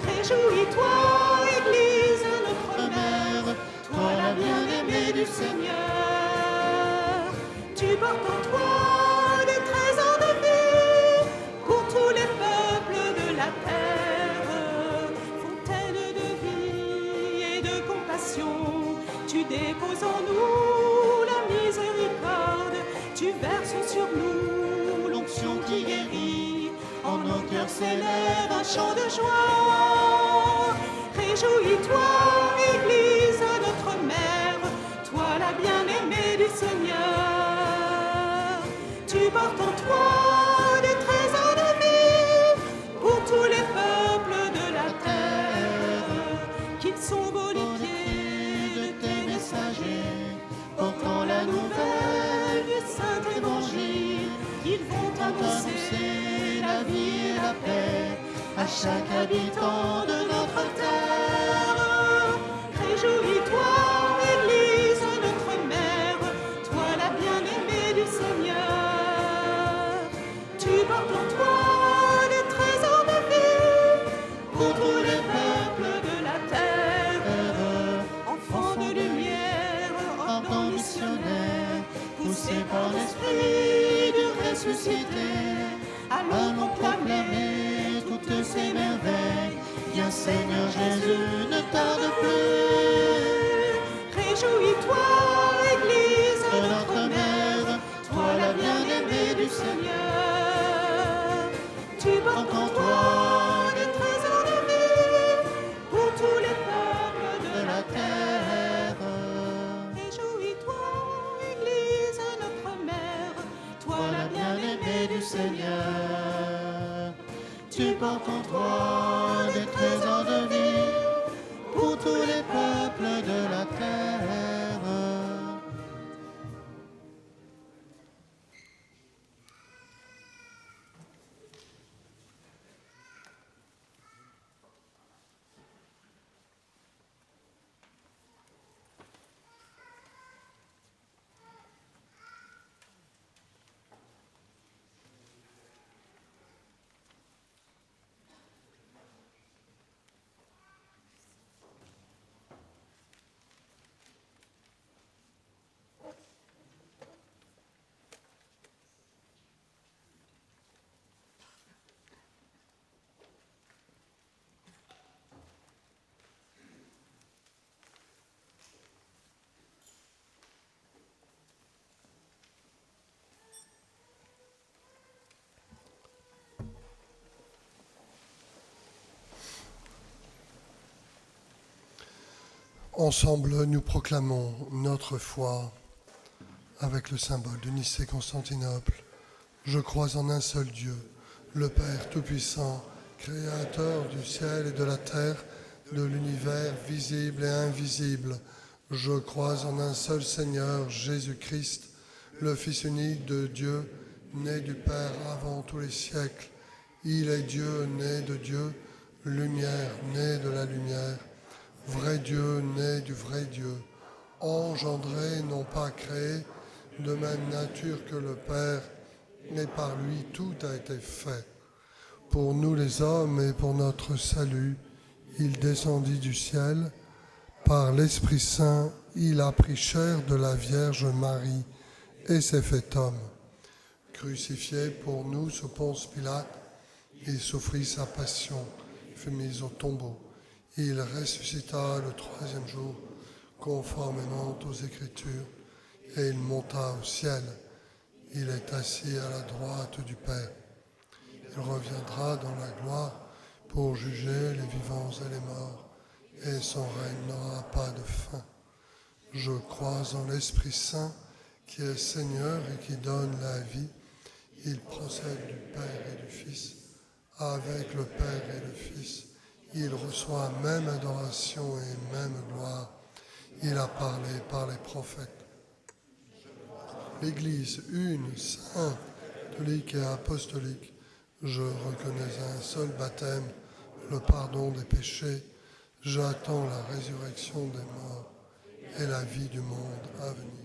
Réjouis-toi, Église, notre mère, toi la bien-aimée du Seigneur. Tu portes en toi des trésors de vie pour tous les peuples de la terre. Fontaine de vie et de compassion, tu déposes en nous la miséricorde. Tu verses sur nous l'onction qui guérit. En nos cœurs s'élève un chant de joie. Réjouis-toi, Église, notre mère, toi la bien-aimée du Seigneur. Tu portes en toi des trésors adoucir la vie et la paix à chaque habitant de notre terre. Réjouis-toi, Église, notre mère, toi la bien-aimée du Seigneur. Tu portes en toi les trésors de vie pour tous les peuples de la terre. Enfants de lumière, ardents missionnaires, poussés par l'Esprit du ressuscité, allons proclamer toutes ces merveilles. Viens Seigneur Jésus, ne tarde plus. Réjouis-toi, Église de notre mère, toi la bien-aimée du Seigneur. Tu portes en toi les trésors de vie pour tous les peuples de la terre. Réjouis-toi, Église notre mère, toi la bien-aimée du Seigneur. Tu portes en toi des trésors de vie pour tous les peuples de la terre. Ensemble, nous proclamons notre foi avec le symbole de Nicée-Constantinople. Je crois en un seul Dieu, le Père Tout-Puissant, Créateur du ciel et de la terre, de l'univers visible et invisible. Je crois en un seul Seigneur, Jésus-Christ, le Fils unique de Dieu, né du Père avant tous les siècles. Il est Dieu, né de Dieu, lumière, né de la lumière, vrai Dieu, né du vrai Dieu, engendré, non pas créé, de même nature que le Père, et par lui tout a été fait. Pour nous les hommes et pour notre salut, il descendit du ciel. Par l'Esprit Saint, il a pris chair de la Vierge Marie et s'est fait homme. Crucifié pour nous sous Ponce Pilate, il souffrit sa passion, fut mis au tombeau. Il ressuscita le troisième jour, conformément aux Écritures, et il monta au ciel. Il est assis à la droite du Père. Il reviendra dans la gloire pour juger les vivants et les morts, et son règne n'aura pas de fin. Je crois en l'Esprit Saint, qui est Seigneur et qui donne la vie. Il procède du Père et du Fils. Avec le Père et le Fils, il reçoit même adoration et même gloire. Il a parlé par les prophètes. L'Église une, sainte, catholique et apostolique, je reconnais un seul baptême, le pardon des péchés. J'attends la résurrection des morts et la vie du monde à venir.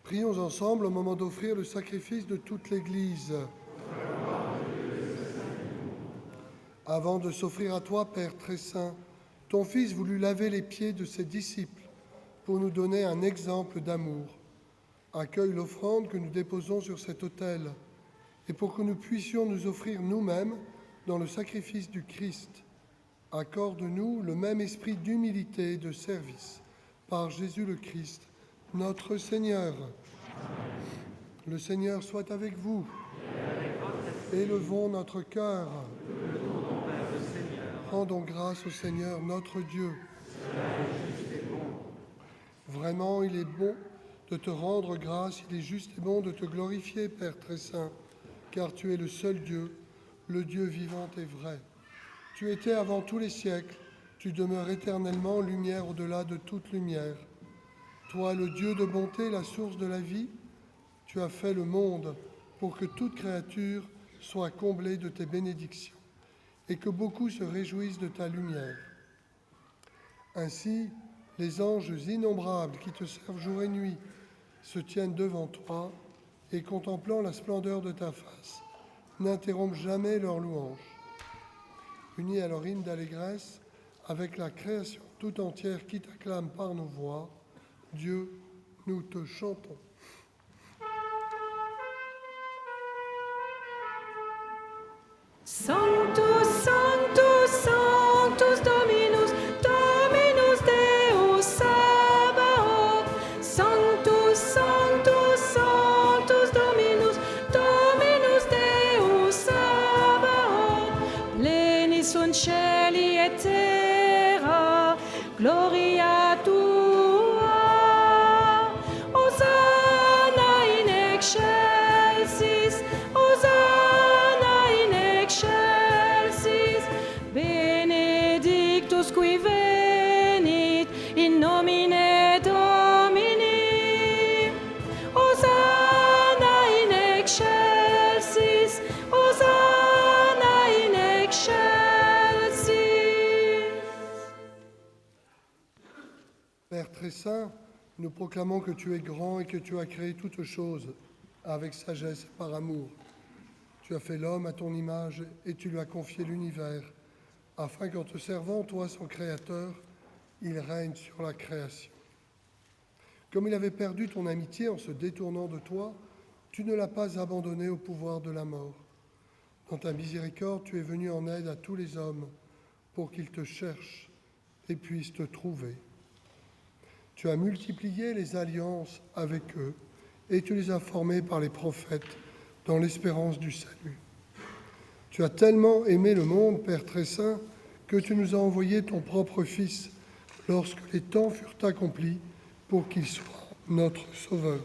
Prions ensemble au moment d'offrir le sacrifice de toute l'Église. Avant de s'offrir à toi, Père très saint, ton Fils voulut laver les pieds de ses disciples pour nous donner un exemple d'amour. Accueille l'offrande que nous déposons sur cet autel et pour que nous puissions nous offrir nous-mêmes dans le sacrifice du Christ. Accorde-nous le même esprit d'humilité et de service par Jésus le Christ, notre Seigneur. Le Seigneur soit avec vous. Élevons notre cœur. Rendons grâce au Seigneur notre Dieu. Vraiment, il est bon de te rendre grâce, il est juste et bon de te glorifier, Père très saint, car tu es le seul Dieu, le Dieu vivant et vrai. Tu étais avant tous les siècles, tu demeures éternellement lumière au-delà de toute lumière. Toi, le Dieu de bonté, la source de la vie, tu as fait le monde pour que toute créature soit comblée de tes bénédictions et que beaucoup se réjouissent de ta lumière. Ainsi, les anges innombrables qui te servent jour et nuit se tiennent devant toi et contemplant la splendeur de ta face, n'interrompent jamais leur louange. Unis à leur hymne d'allégresse, avec la création tout entière qui t'acclame par nos voix, Dieu, nous te chantons. Sanctus, Sanctus, Sanctus Dominus, Dominus Deus Sabaoth. Sanctus, Sanctus, Sanctus Dominus, Dominus Deus Sabaoth. Pleni sunt cieli et terra, gloria tua. Hosanna in excelsis, Hosanna in excelsis, benedictus qui venit in nomine Domini. Hosanna in excelsis, Hosanna in excelsis. Père très saint, nous proclamons que tu es grand et que tu as créé toutes choses avec sagesse et par amour. Tu as fait l'homme à ton image et tu lui as confié l'univers, afin qu'en te servant, toi, son créateur, il règne sur la création. Comme il avait perdu ton amitié en se détournant de toi, tu ne l'as pas abandonné au pouvoir de la mort. Dans ta miséricorde, tu es venu en aide à tous les hommes pour qu'ils te cherchent et puissent te trouver. Tu as multiplié les alliances avec eux et tu les as formés par les prophètes dans l'espérance du salut. Tu as tellement aimé le monde, Père très saint, que tu nous as envoyé ton propre Fils lorsque les temps furent accomplis pour qu'il soit notre Sauveur.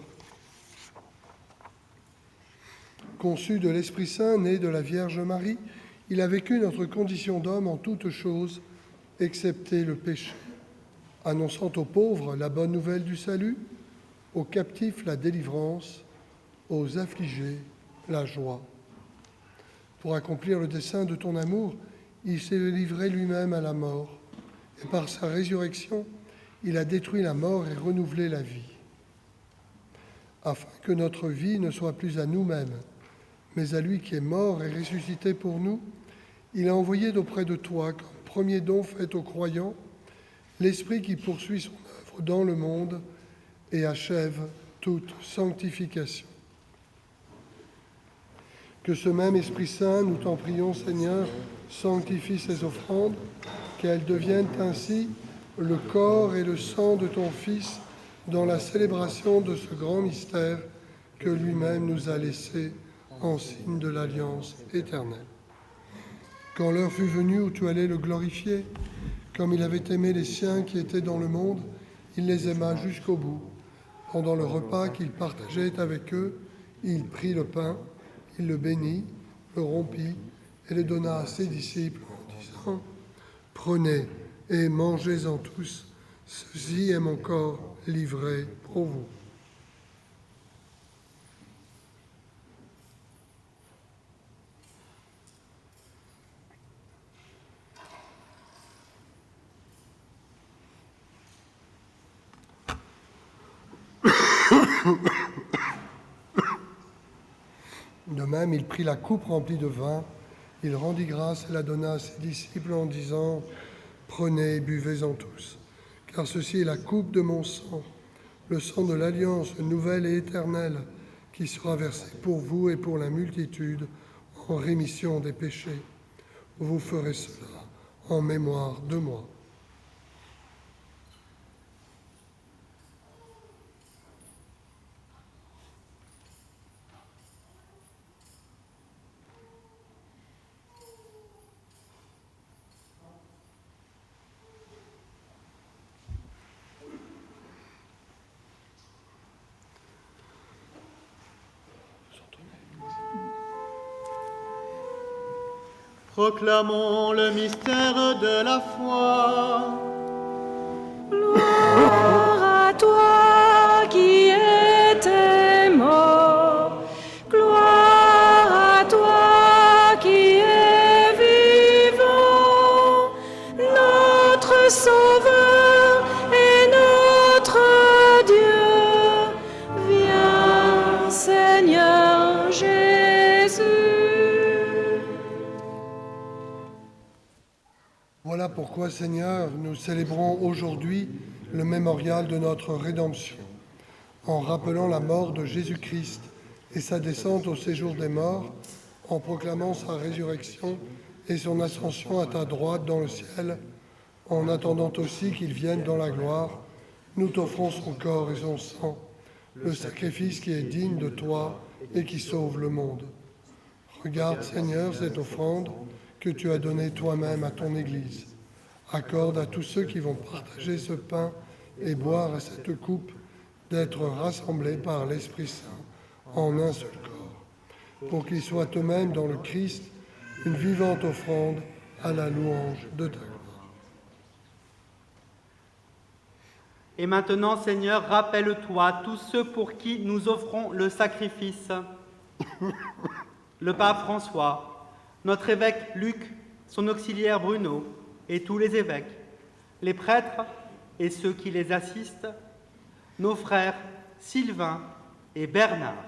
Conçu de l'Esprit Saint, né de la Vierge Marie, il a vécu notre condition d'homme en toutes choses, excepté le péché, annonçant aux pauvres la bonne nouvelle du salut, aux captifs la délivrance, aux affligés la joie. Pour accomplir le dessein de ton amour, il s'est livré lui-même à la mort, et par sa résurrection, il a détruit la mort et renouvelé la vie. Afin que notre vie ne soit plus à nous-mêmes, mais à lui qui est mort et ressuscité pour nous, il a envoyé d'auprès de toi, comme premier don fait aux croyants, l'Esprit qui poursuit son œuvre dans le monde et achève toute sanctification. Que ce même Esprit Saint, nous t'en prions, Seigneur, sanctifie ces offrandes, qu'elles deviennent ainsi le corps et le sang de ton Fils dans la célébration de ce grand mystère que lui-même nous a laissé en signe de l'alliance éternelle. Quand l'heure fut venue où tu allais le glorifier, comme il avait aimé les siens qui étaient dans le monde, il les aima jusqu'au bout. Pendant le repas qu'il partageait avec eux, il prit le pain, il le bénit, le rompit et le donna à ses disciples en disant : « Prenez et mangez-en tous, ceci est mon corps livré pour vous. » même, il prit la coupe remplie de vin, il rendit grâce et la donna à ses disciples en disant « Prenez et buvez-en tous, car ceci est la coupe de mon sang, le sang de l'alliance nouvelle et éternelle, qui sera versé pour vous et pour la multitude en rémission des péchés. Vous ferez cela en mémoire de moi. » Proclamons le mystère de la foi. Gloire à toi qui étais mort, gloire à toi qui es vivant, notre Sauveur et notre Dieu. Viens, Seigneur Jésus. Voilà pourquoi, Seigneur, nous célébrons aujourd'hui le mémorial de notre rédemption, en rappelant la mort de Jésus-Christ et sa descente au séjour des morts, en proclamant sa résurrection et son ascension à ta droite dans le ciel, en attendant aussi qu'il vienne dans la gloire. Nous t'offrons son corps et son sang, le sacrifice qui est digne de toi et qui sauve le monde. Regarde, Seigneur, cette offrande que tu as donnée toi-même à ton Église. Accorde à tous ceux qui vont partager ce pain et boire à cette coupe d'être rassemblés par l'Esprit Saint en un seul corps, pour qu'ils soient eux-mêmes dans le Christ une vivante offrande à la louange de ta gloire. Et maintenant, Seigneur, rappelle-toi tous ceux pour qui nous offrons le sacrifice. Le pape François, notre évêque Luc, son auxiliaire Bruno, et tous les évêques, les prêtres et ceux qui les assistent, nos frères Sylvain et Bernard,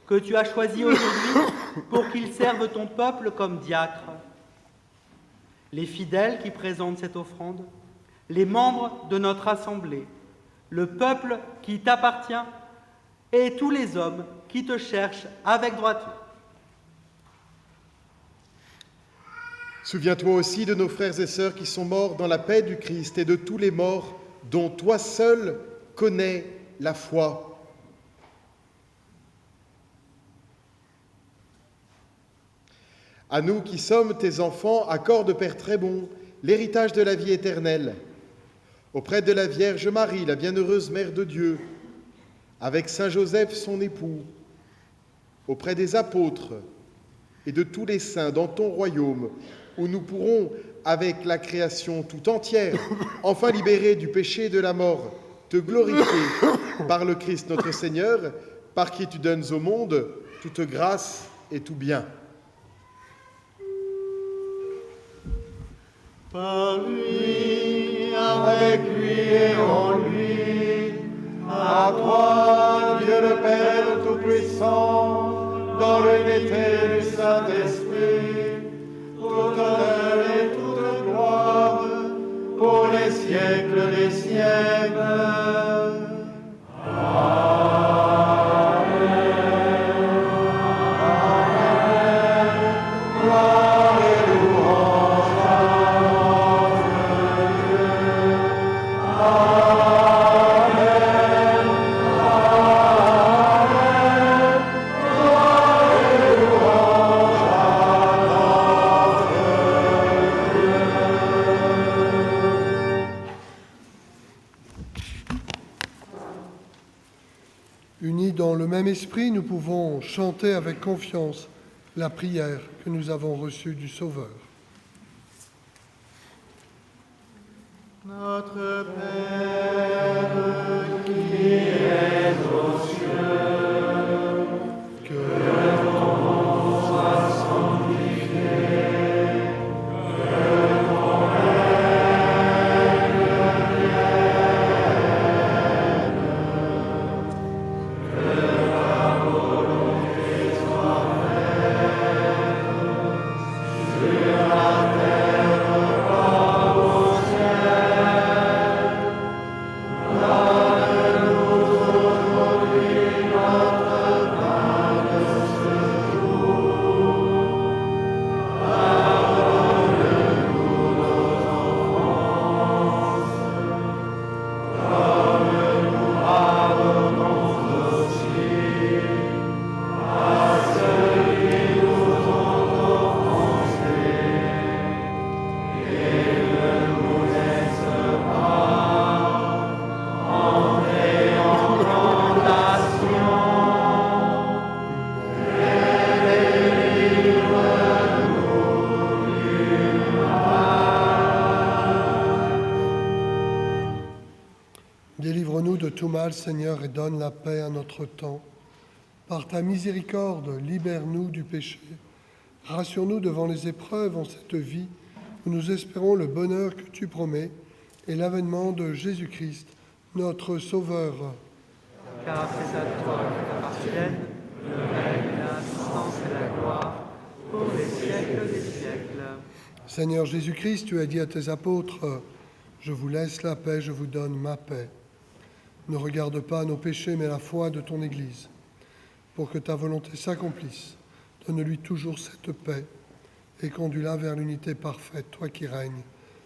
que tu as choisis aujourd'hui pour qu'ils servent ton peuple comme diacres, les fidèles qui présentent cette offrande, les membres de notre assemblée, le peuple qui t'appartient et tous les hommes qui te cherchent avec droiture. Souviens-toi aussi de nos frères et sœurs qui sont morts dans la paix du Christ et de tous les morts dont toi seul connais la foi. À nous qui sommes tes enfants, accorde, Père très bon, l'héritage de la vie éternelle. Auprès de la Vierge Marie, la bienheureuse Mère de Dieu, avec Saint Joseph, son époux, auprès des apôtres et de tous les saints dans ton royaume, où nous pourrons, avec la création tout entière, enfin libérés du péché et de la mort, te glorifier par le Christ notre Seigneur, par qui tu donnes au monde toute grâce et tout bien. Par lui, avec lui et en lui, à toi, Dieu le Père Tout-Puissant, dans l'unité du Saint-Esprit, toute honneur et toute gloire, pour les siècles des siècles. Unis dans le même esprit, nous pouvons chanter avec confiance la prière que nous avons reçue du Sauveur. Notre Père qui es aux cieux, que ton nom soit sanctifié, que ton règne vienne, que ta volonté Délivre-nous de tout mal, Seigneur, et donne la paix à notre temps. Par ta miséricorde, libère-nous du péché. Rassure-nous devant les épreuves en cette vie où nous espérons le bonheur que tu promets et l'avènement de Jésus-Christ, notre Sauveur. Car c'est à toi qu'appartiennent le règne, la puissance et la gloire pour les siècles des siècles. Seigneur Jésus-Christ, tu as dit à tes apôtres, « Je vous laisse la paix, je vous donne ma paix. » Ne regarde pas nos péchés, mais la foi de ton Église. Pour que ta volonté s'accomplisse, donne-lui toujours cette paix et conduis-la vers l'unité parfaite, toi qui règnes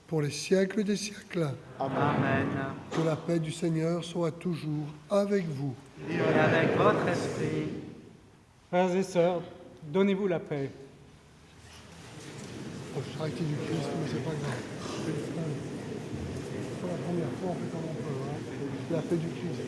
pour les siècles des siècles. Amen. Que la paix du Seigneur soit toujours avec vous. Et avec votre esprit. Frères et sœurs, donnez-vous la paix. Charité du Christ, mais c'est pas grave. Pour la première fois, on fait comme on peut. Hein. La paix du Christ.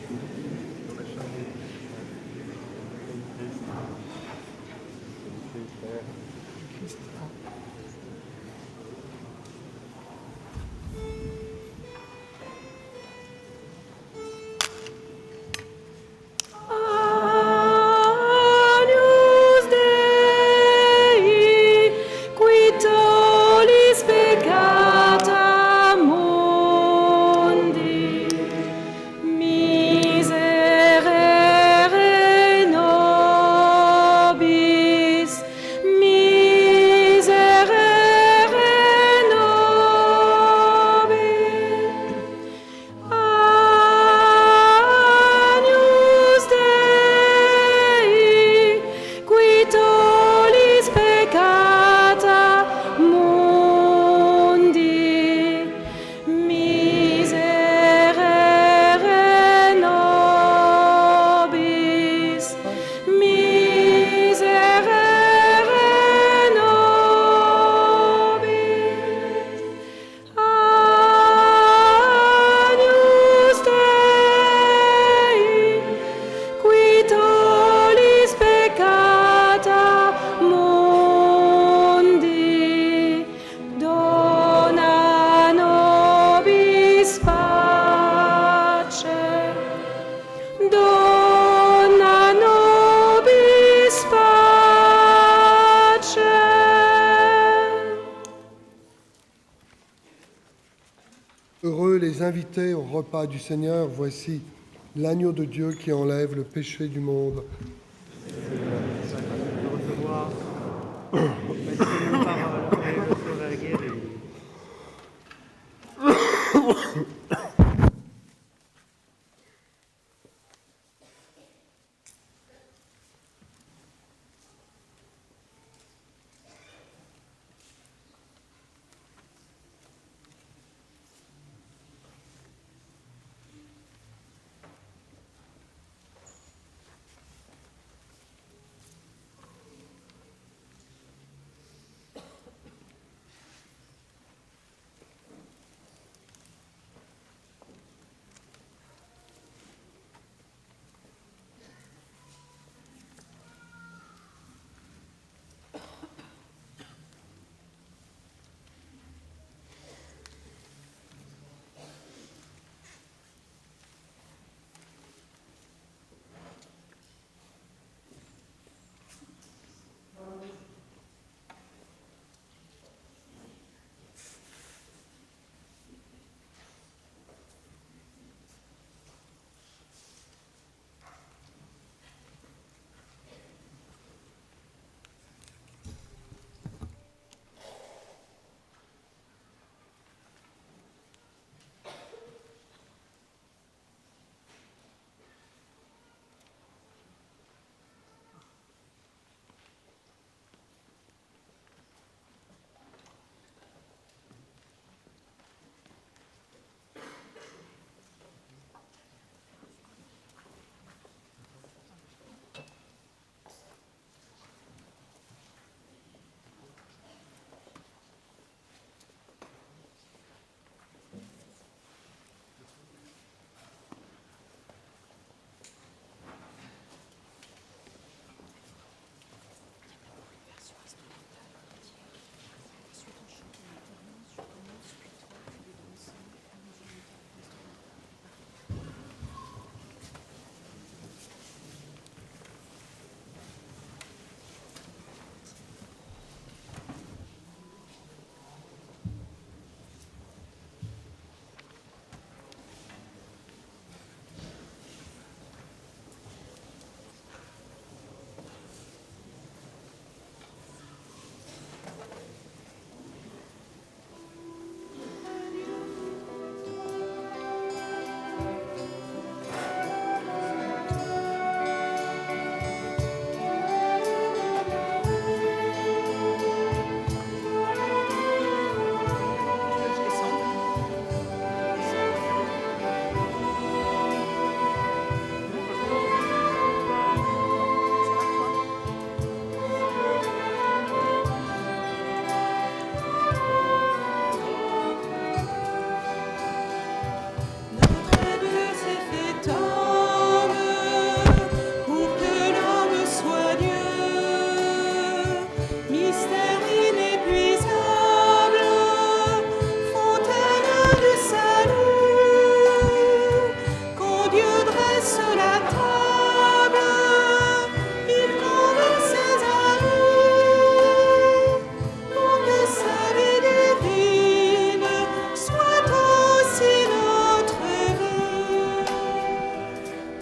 Agnus Dei, qui tollis peccata mundi, miserere nobis, miserere nobis. Agnus Dei, qui tollis peccata mundi, miserere nobis, miserere nobis. Agnus Dei, qui tollis peccata mundi, dona nobis pace, dona nobis pace. Heureux les invités au repas du Seigneur, voici l'agneau de Dieu qui enlève le péché du monde. Laissez-nous parole et je serai guéri.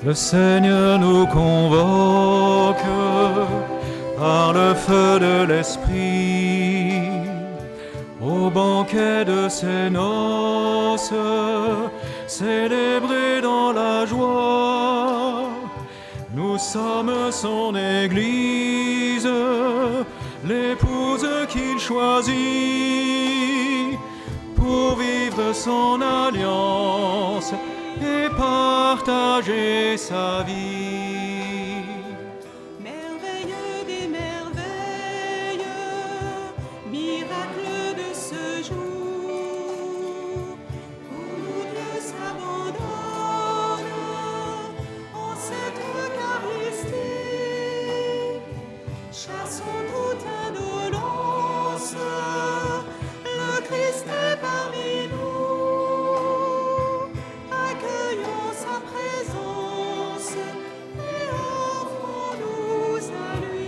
Le Seigneur nous convoque par le feu de l'Esprit au banquet de ses noces, célébrés dans la joie. Nous sommes son Église, l'épouse qu'il choisit pour vivre son alliance et partager sa vie. Merveilleux des merveilles, miracle de ce jour, où Dieu s'abandonne en cette Eucharistie. Chassons toute indolence, le Christ est parmi nous. Accueillons sa présence et offrons-nous à lui.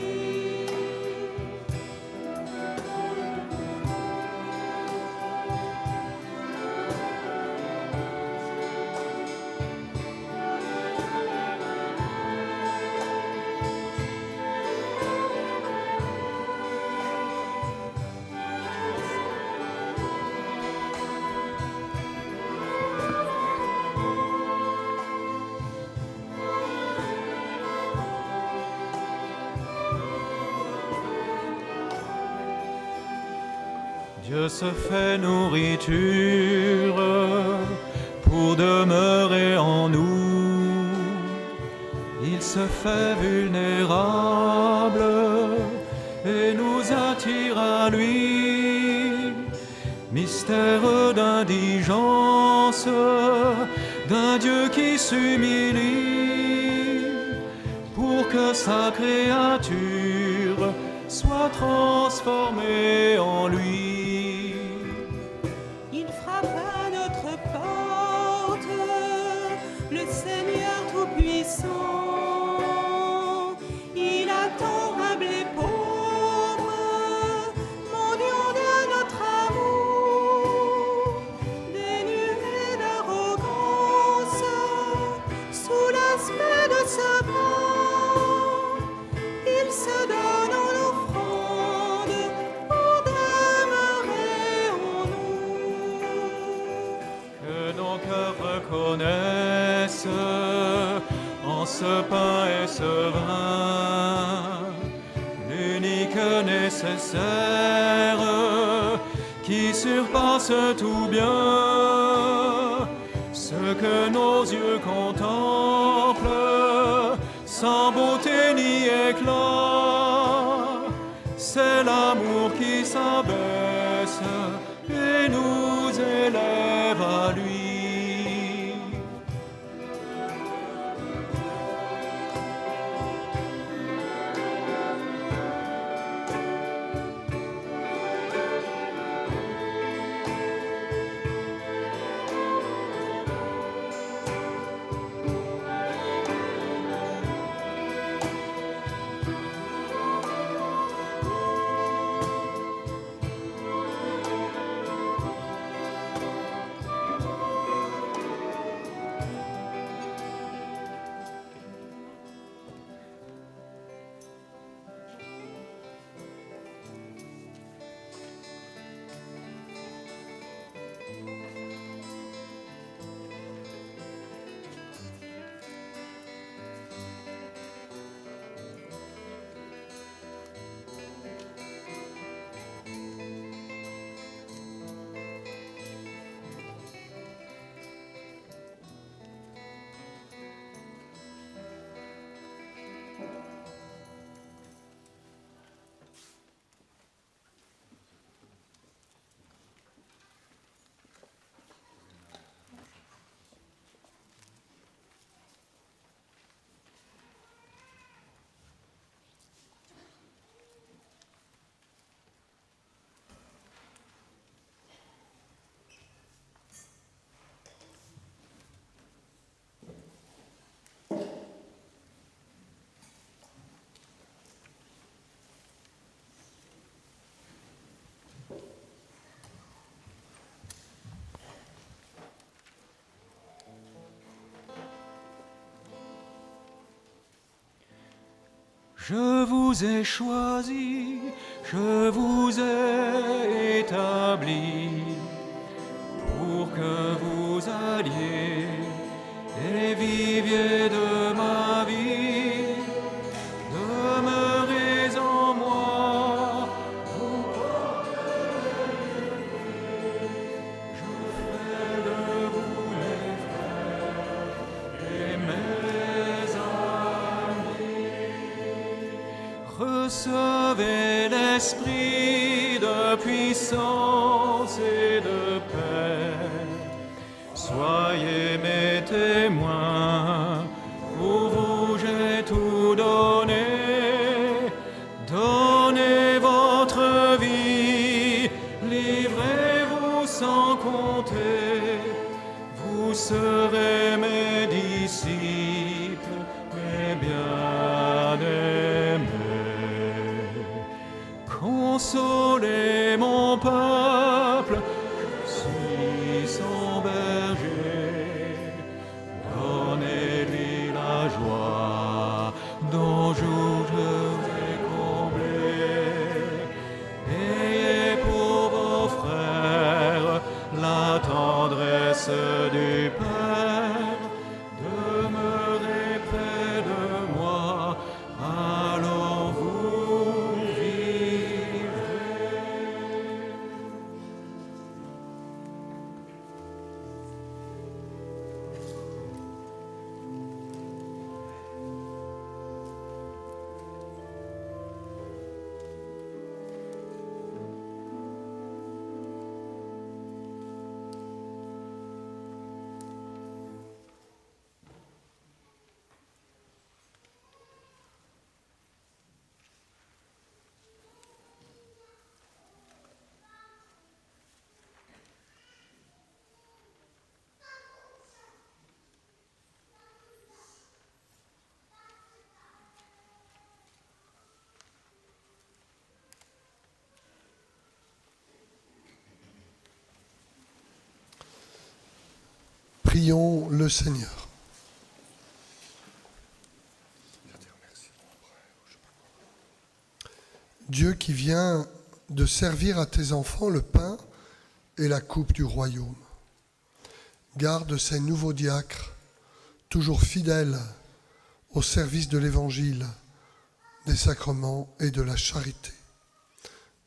Dieu se fait nourriture pour demeurer en nous. Il se fait vulnérable et nous attire à lui. Mystère d'indigence d'un Dieu qui s'humilie pour que sa créature soit transformée en lui. Il frappe à notre porte, le Seigneur Tout-Puissant. Il attend humble et pauvre, mendiant de notre amour, dénué d'arrogance, sous l'aspect de ce banc, il se donne en offrande pour demeurer en nous. Que nos cœurs reconnaissent en ce pain et ce vin l'unique nécessaire qui surpasse tout bien. Ce que nos yeux contemplent sans beauté ni éclat, c'est l'amour qui s'abaisse et nous élève à lui. Je vous ai choisi, je vous ai établi pour que vous alliez et viviez de ma vie. Demeurez en moi, vous porterez le fruit. Je ferai de vous les frères et mes amis. Recevez l'esprit de puissance et de paix. Soyez mes témoins, pour vous j'ai tout donné. Donnez votre vie, livrez-vous sans compter. Vous serez mes disciples, mes bien-aimés. Consolez mon peuple, je suis son berger. Donnez-lui la joie dont je t'ai comblé. Ayez pour vos frères la tendresse du Père. Demeurez près de moi, alors vous vivrez. Prions le Seigneur. Dieu qui vient de servir à tes enfants le pain et la coupe du royaume, garde ces nouveaux diacres, toujours fidèles au service de l'Évangile, des sacrements et de la charité,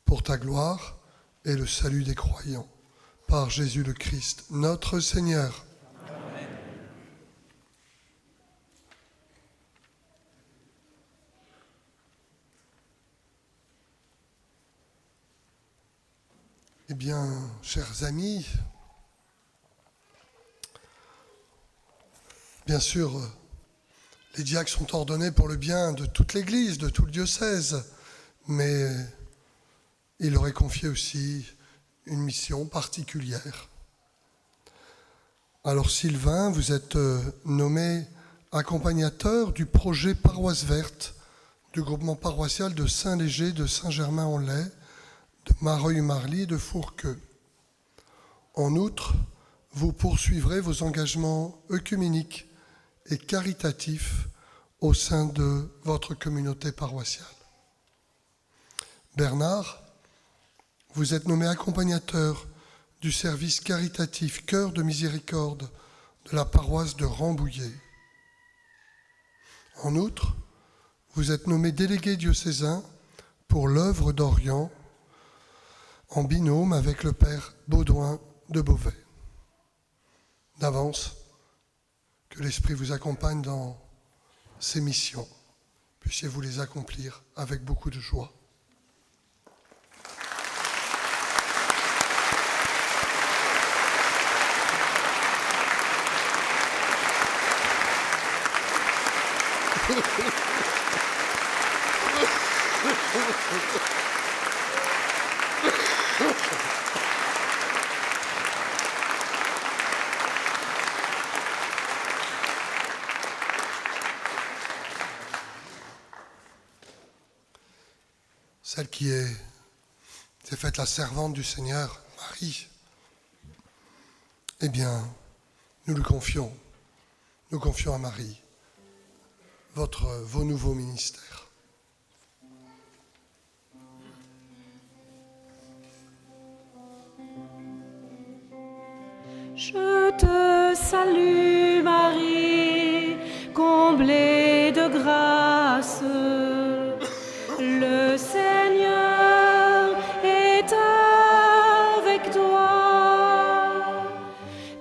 pour ta gloire et le salut des croyants, par Jésus le Christ, notre Seigneur. Eh bien, chers amis, bien sûr, les diacres sont ordonnés pour le bien de toute l'Église, de tout le diocèse, mais il leur est confié aussi une mission particulière. Alors Sylvain, vous êtes nommé accompagnateur du projet Paroisse Verte du groupement paroissial de Saint-Léger, de Saint-Germain-en-Laye, de Mareuil-Marly et de Fourqueux. En outre, vous poursuivrez vos engagements œcuméniques et caritatifs au sein de votre communauté paroissiale. Bernard, vous êtes nommé accompagnateur du service caritatif Cœur de Miséricorde de la paroisse de Rambouillet. En outre, vous êtes nommé délégué diocésain pour l'œuvre d'Orient en binôme avec le père Baudouin de Beauvais. D'avance, que l'Esprit vous accompagne dans ces missions. Puissiez-vous les accomplir avec beaucoup de joie. Celle qui s'est faite la servante du Seigneur, Marie, eh bien, nous confions à Marie vos nouveaux ministères. Je te salue Marie, comblée de grâce. Le Seigneur est avec toi.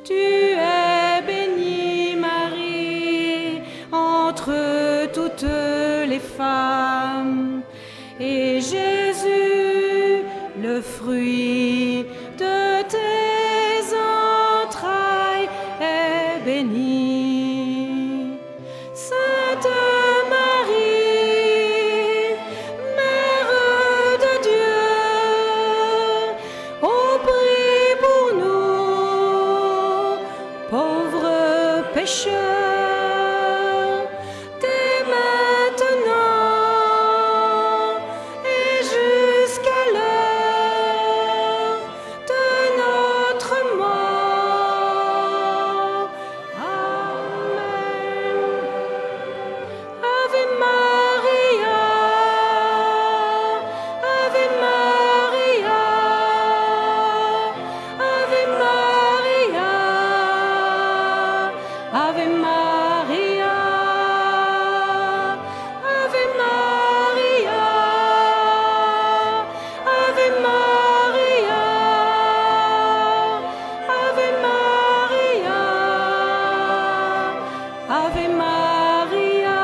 Tu es bénie Marie entre toutes les femmes. Et Jésus, le fruit de tes entrailles, est béni. Sainte Marie, Mère de Dieu, ô prie pour nous, pauvres pécheurs, dès maintenant et jusqu'à l'heure de notre mort. Amen. Ave Maria, Ave Maria, Ave Maria, Ave Maria, Ave Maria, Ave Maria, Ave Maria, Ave Maria,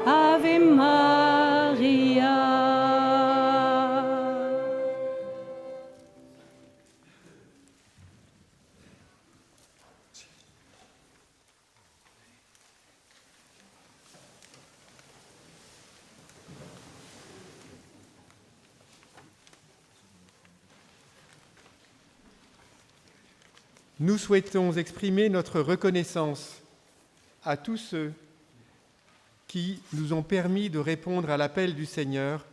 Ave Maria. Nous souhaitons exprimer notre reconnaissance à tous ceux qui nous ont permis de répondre à l'appel du Seigneur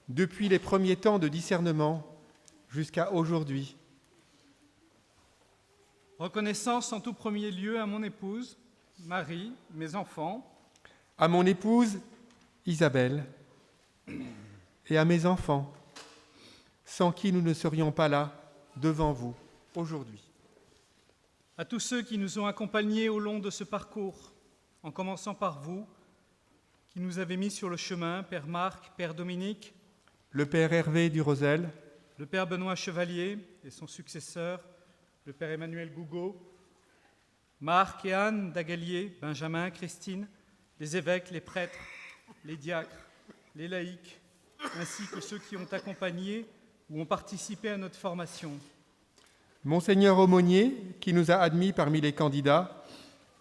depuis les premiers temps de discernement jusqu'à aujourd'hui. Reconnaissance en tout premier lieu à mon épouse, Marie, mes enfants, À mon épouse Isabelle et à mes enfants, sans qui nous ne serions pas là devant vous aujourd'hui. à tous ceux qui nous ont accompagnés au long de ce parcours, en commençant par vous, qui nous avez mis sur le chemin, Père Marc, Père Dominique, Le Père Hervé du Rosel, le Père Benoît Chevalier et son successeur, le Père Emmanuel Gougaud, Marc et Anne Dagalier, Benjamin, Christine, les évêques, les prêtres, les diacres, les laïcs, ainsi que ceux qui ont accompagné ou ont participé à notre formation. Monseigneur Aumônier, qui nous a admis parmi les candidats,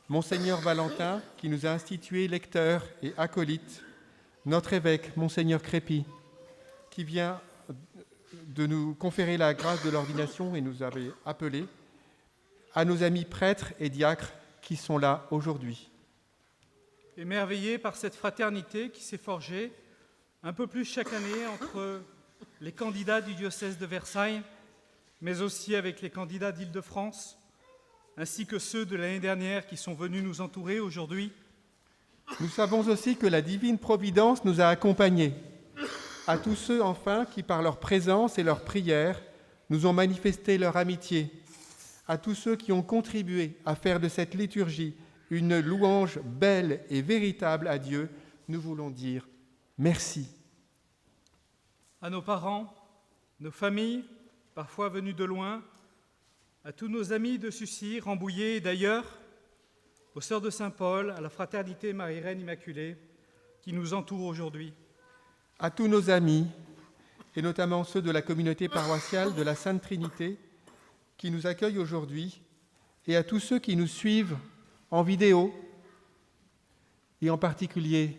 Monseigneur Valentin, qui nous a institués lecteurs et acolytes, notre évêque, Monseigneur Crépy, qui vient de nous conférer la grâce de l'ordination et nous avait appelés, à nos amis prêtres et diacres qui sont là aujourd'hui. Émerveillés par cette fraternité qui s'est forgée un peu plus chaque année entre les candidats du diocèse de Versailles, mais aussi avec les candidats d'Île-de-France, ainsi que ceux de l'année dernière qui sont venus nous entourer aujourd'hui. Nous savons aussi que la divine providence nous a accompagnés. À tous ceux, enfin, qui par leur présence et leur prière nous ont manifesté leur amitié. À tous ceux qui ont contribué à faire de cette liturgie une louange belle et véritable à Dieu, nous voulons dire merci. À nos parents, nos familles, parfois venus de loin, à tous nos amis de Sucy, Rambouillet et d'ailleurs, aux Sœurs de Saint-Paul, à la Fraternité Marie-Reine Immaculée, qui nous entoure aujourd'hui. À tous nos amis, et notamment ceux de la communauté paroissiale de la Sainte Trinité, qui nous accueillent aujourd'hui, et à tous ceux qui nous suivent en vidéo, et en particulier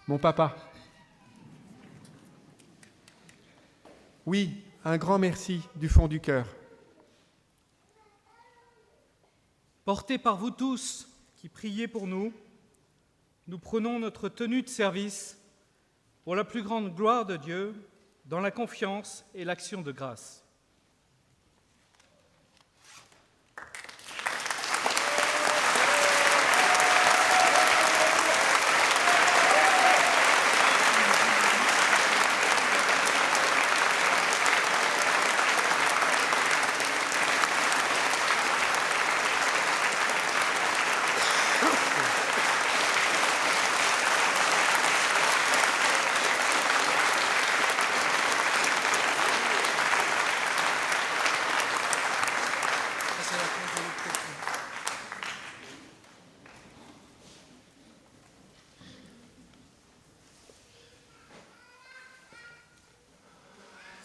mon papa. Oui, un grand merci du fond du cœur. Portés par vous tous qui priez pour nous, nous prenons notre tenue de service pour la plus grande gloire de Dieu, dans la confiance et l'action de grâce.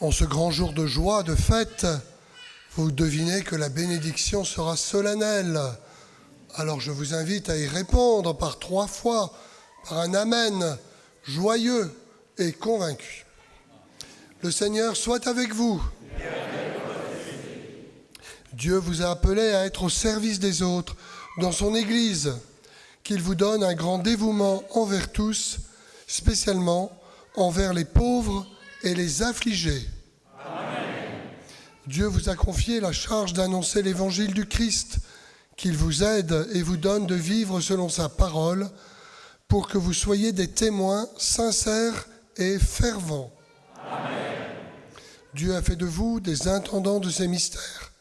En ce grand jour de joie, de fête, vous devinez que la bénédiction sera solennelle. Alors je vous invite à y répondre par 3 fois, par un amen joyeux et convaincu. Le Seigneur soit avec vous. Dieu vous a appelé à être au service des autres dans son Église, qu'il vous donne un grand dévouement envers tous, spécialement envers les pauvres et les affligés. Amen. Dieu vous a confié la charge d'annoncer l'évangile du Christ, qu'il vous aide et vous donne de vivre selon sa parole, pour que vous soyez des témoins sincères et fervents. Amen. Dieu a fait de vous des intendants de ses mystères,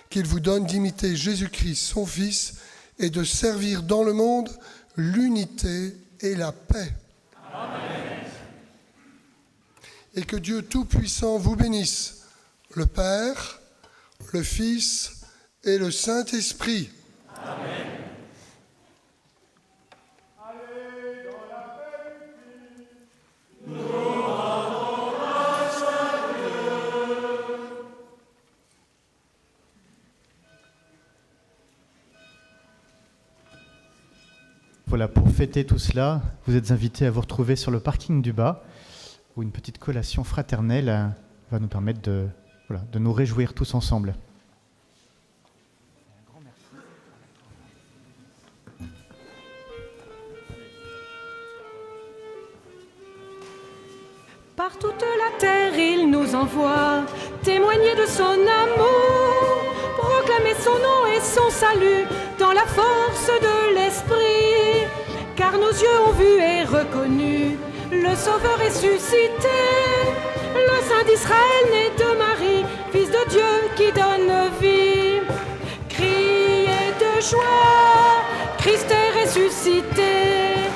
qu'il vous donne d'imiter Jésus-Christ, son Fils, et de servir dans le monde l'unité et la paix. Amen. Et que Dieu Tout-Puissant vous bénisse, le Père, le Fils et le Saint-Esprit. Amen. Voilà, pour fêter tout cela, vous êtes invités à vous retrouver sur le parking du bas, où une petite collation fraternelle va nous permettre de nous réjouir tous ensemble. Par toute la terre, il nous envoie témoigner de son amour, proclamer son nom et son salut dans la force de l'Esprit. Car nos yeux ont vu et reconnu le Sauveur ressuscité, le Saint d'Israël né de Marie, Fils de Dieu qui donne vie. Criez de joie, Christ est ressuscité,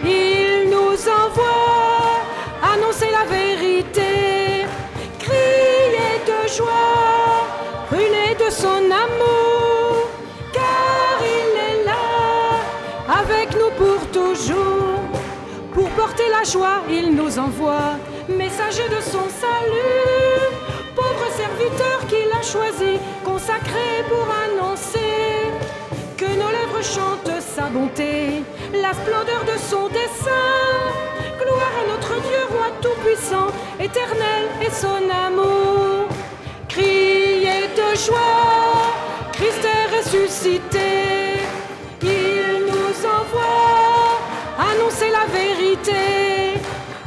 il nous envoie annoncer la vérité. Criez de joie, brûlez de son amour, car il est là, avec nous pour toujours. Pour porter la joie, il nous envoie, messager de son salut, pauvre serviteur qu'il a choisi, consacré pour annoncer que nos lèvres chantent sa bonté, la splendeur de son dessein. Gloire à notre Dieu, roi tout-puissant, éternel et son amour. Criez de joie, Christ est ressuscité, il nous envoie annoncer la vérité.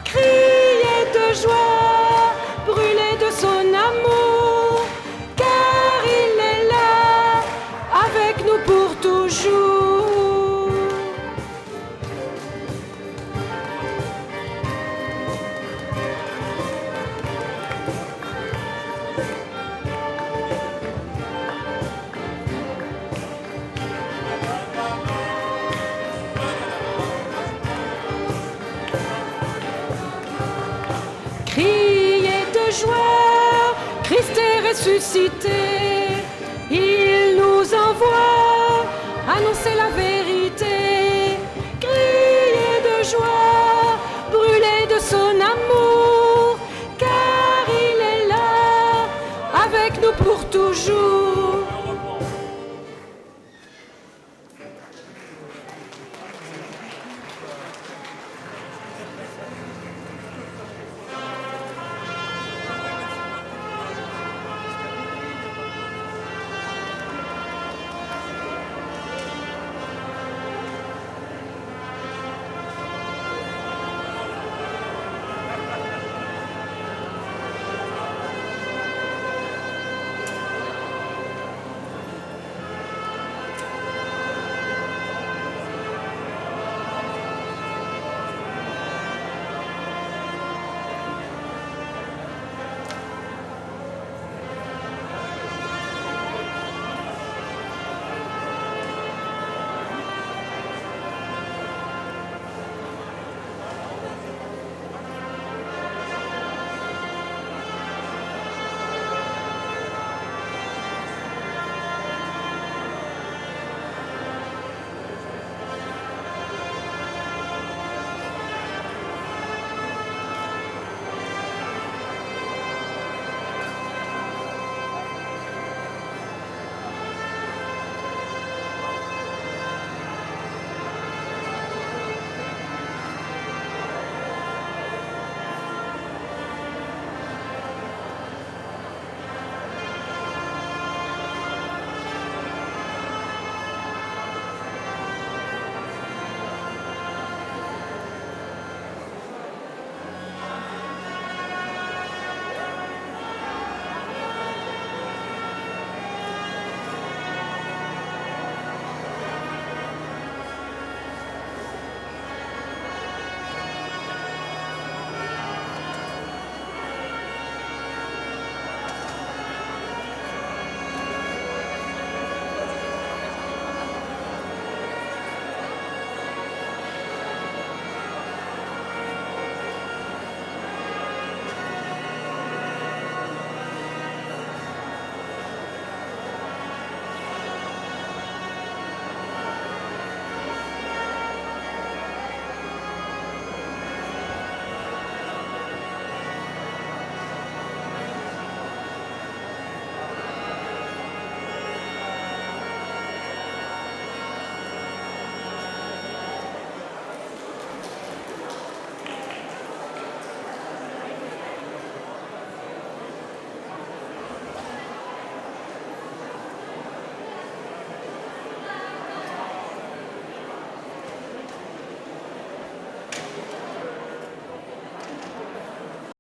Criez de joie, brûlez de son amour, car il est là, avec nous pour toujours. Criez de joie, Christ est ressuscité.